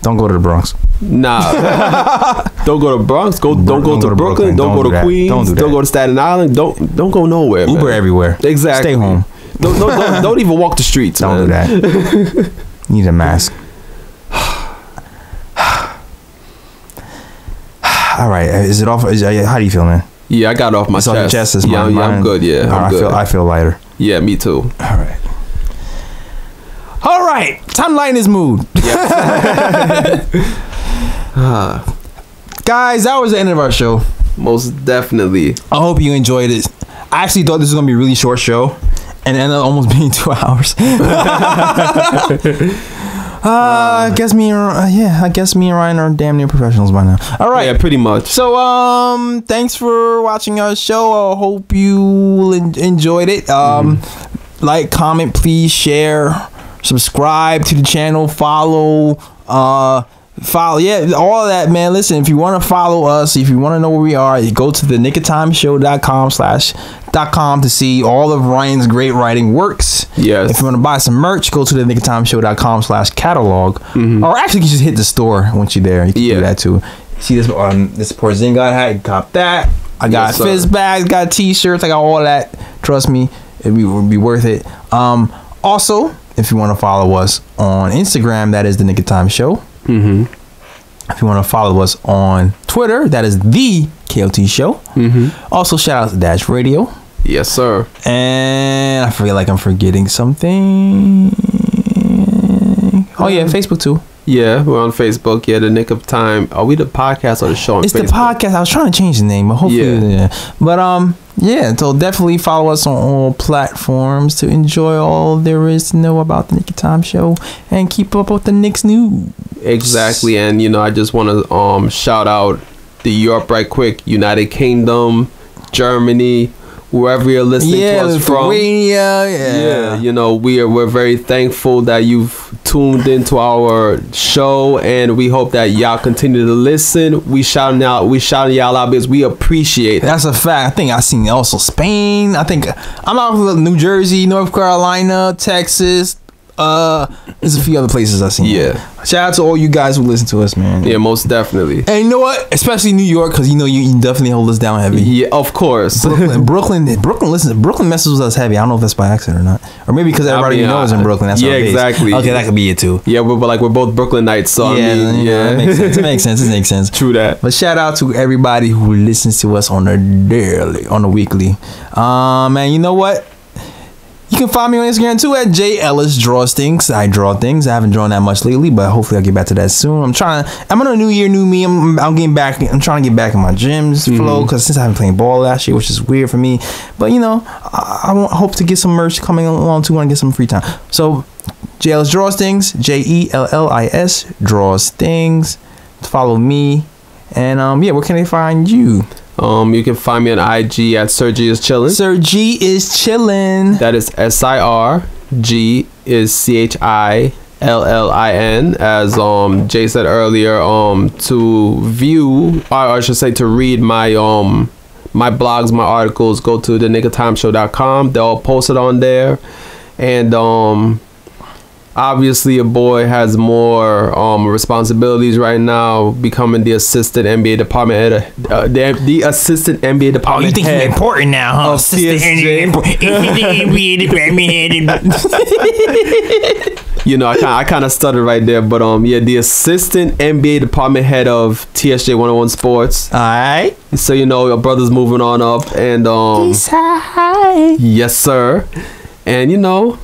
Don't go to the Bronx. Nah. Don't go to Bronx. Don't go to Brooklyn. Don't go to Queens. Don't go to Staten Island. Don't go nowhere. Uber man. everywhere. Exactly. Stay home. Don't even walk the streets. Don't man. do that. You need a mask. All right. Is it off? How do you feel, man? Yeah, I got it off my it's chest. Off your chest. It's yeah, I'm good. Yeah, I'm good. I feel lighter. Yeah, me too. All right. Time to lighten this mood. Guys, that was the end of our show. Most definitely. I hope you enjoyed it. I actually thought this was gonna be a really short show, and it ended up almost being 2 hours. I guess me and Ryan are damn near professionals by now. All right. Yeah, pretty much. So, thanks for watching our show. I hope you enjoyed it. Like, comment, please share, subscribe to the channel, follow, yeah, all of that, man. Listen, if you want to follow us, if you want to know where we are, you go to the nickoftimeshow.com to see all of Ryan's great writing works. Yes. If you want to buy some merch, go to the nickoftimeshow.com/catalog. Or actually, you can just hit the store once you're there. You can do that too. See this Porzingis hat, you cop that. I got fizz bags, got t-shirts, I got all that. Trust me, it would be worth it. Also, if you want to follow us on Instagram, that is the Nick of Time Show. If you want to follow us on Twitter, that is the KOT Show. Also, shout out to Dash Radio. Yes, sir. And I feel like I'm forgetting something. Oh yeah, Facebook too. Yeah, we're on Facebook. Yeah, the Nick of Time. Are we the podcast or the show on it's Facebook? The podcast. I was trying to change the name, but hopefully, yeah. But yeah. So definitely follow us on all platforms to enjoy all there is to know about the Nick of Time Show and keep up with the Knicks news. Exactly, and I just want to shout out the Europe right quick. United Kingdom, Germany. wherever you're listening to us from. Yeah. You know, we're very thankful that you've tuned into our show, and we hope that y'all continue to listen. We shouting y'all out because we appreciate it. That's a fact. I think I seen also Spain. I think I'm out of New Jersey, North Carolina, Texas. There's a few other places I seen. Yeah. Shout out to all you guys who listen to us, man. Yeah, most definitely. And you know what? Especially New York, because you know you definitely hold us down heavy. Yeah, of course. Brooklyn messes with us heavy. I don't know if that's by accident or not, or maybe because everybody knows in Brooklyn. That's yeah, our base. exactly. Okay, that could be it too. Yeah, we're both Brooklynites, so Yeah, I mean, yeah, that makes sense. It makes sense. It makes sense. True that. But shout out to everybody who listens to us on the weekly. And you know what? You can find me on Instagram too at JEllisDrawsThings. I draw things. I haven't drawn that much lately, but hopefully I'll get back to that soon. I'm on a new year, new me. I'm getting back. I'm trying to get back in my gym's flow because since I haven't played ball last year, which is weird for me. But you know, I hope to get some merch coming along too when I get some free time. So JEllis Draws Things, JELLIS Draws Things. Follow me, and where can they find you? You can find me on IG at Sir G is Chillin'. Sir G is chillin'. That is SIR. G is CHILLIN. As Jay said earlier, to view, or I should say to read my my blogs, my articles, go to theniggatimeshow.com. They're all posted on there. And obviously your boy has more responsibilities right now, becoming the assistant NBA department head, the assistant NBA department you think head you're important now, huh? of TSJ. You know, I kind of stuttered right there, but the assistant NBA department head of TSJ 101 Sports. All right. So you know your brother's moving on up, and yes sir, and you know,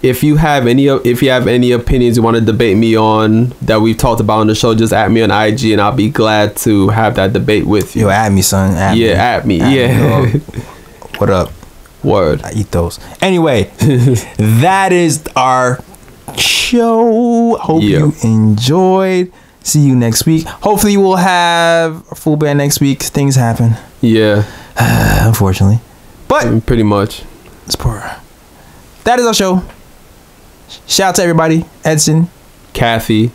if you have any opinions you want to debate me on that we've talked about on the show, just at me on IG, and I'll be glad to have that debate with you. Yo, at me, son. At me. At me. What up? Word. I eat those. Anyway, that is our show. Hope you enjoyed. See you next week. Hopefully we'll have a full band next week. Things happen. Yeah. Unfortunately. But pretty much. It's poor. That is our show. Shout out to everybody. Edson. Kathy.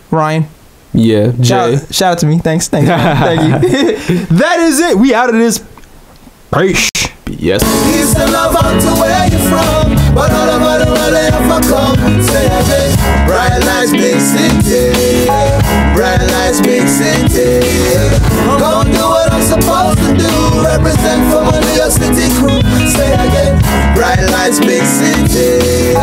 Ryan. Yeah. Jay. Shout out to me. Thanks. Thank you. That is it. We out of this. Peace. Yes. Peace and love out to where you're from, but all about the world they ever come. Say again, bright lights, big city. Bright lights, big city. Gonna do what I'm supposed to do. Represent for my New York City crew. Say again, bright lights, big city.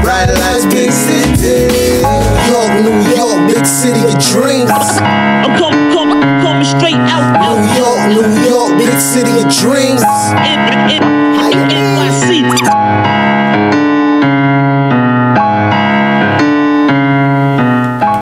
Bright lights, big city. York, New York, big city of dreams. I'm coming straight out. New York, big city of dreams. In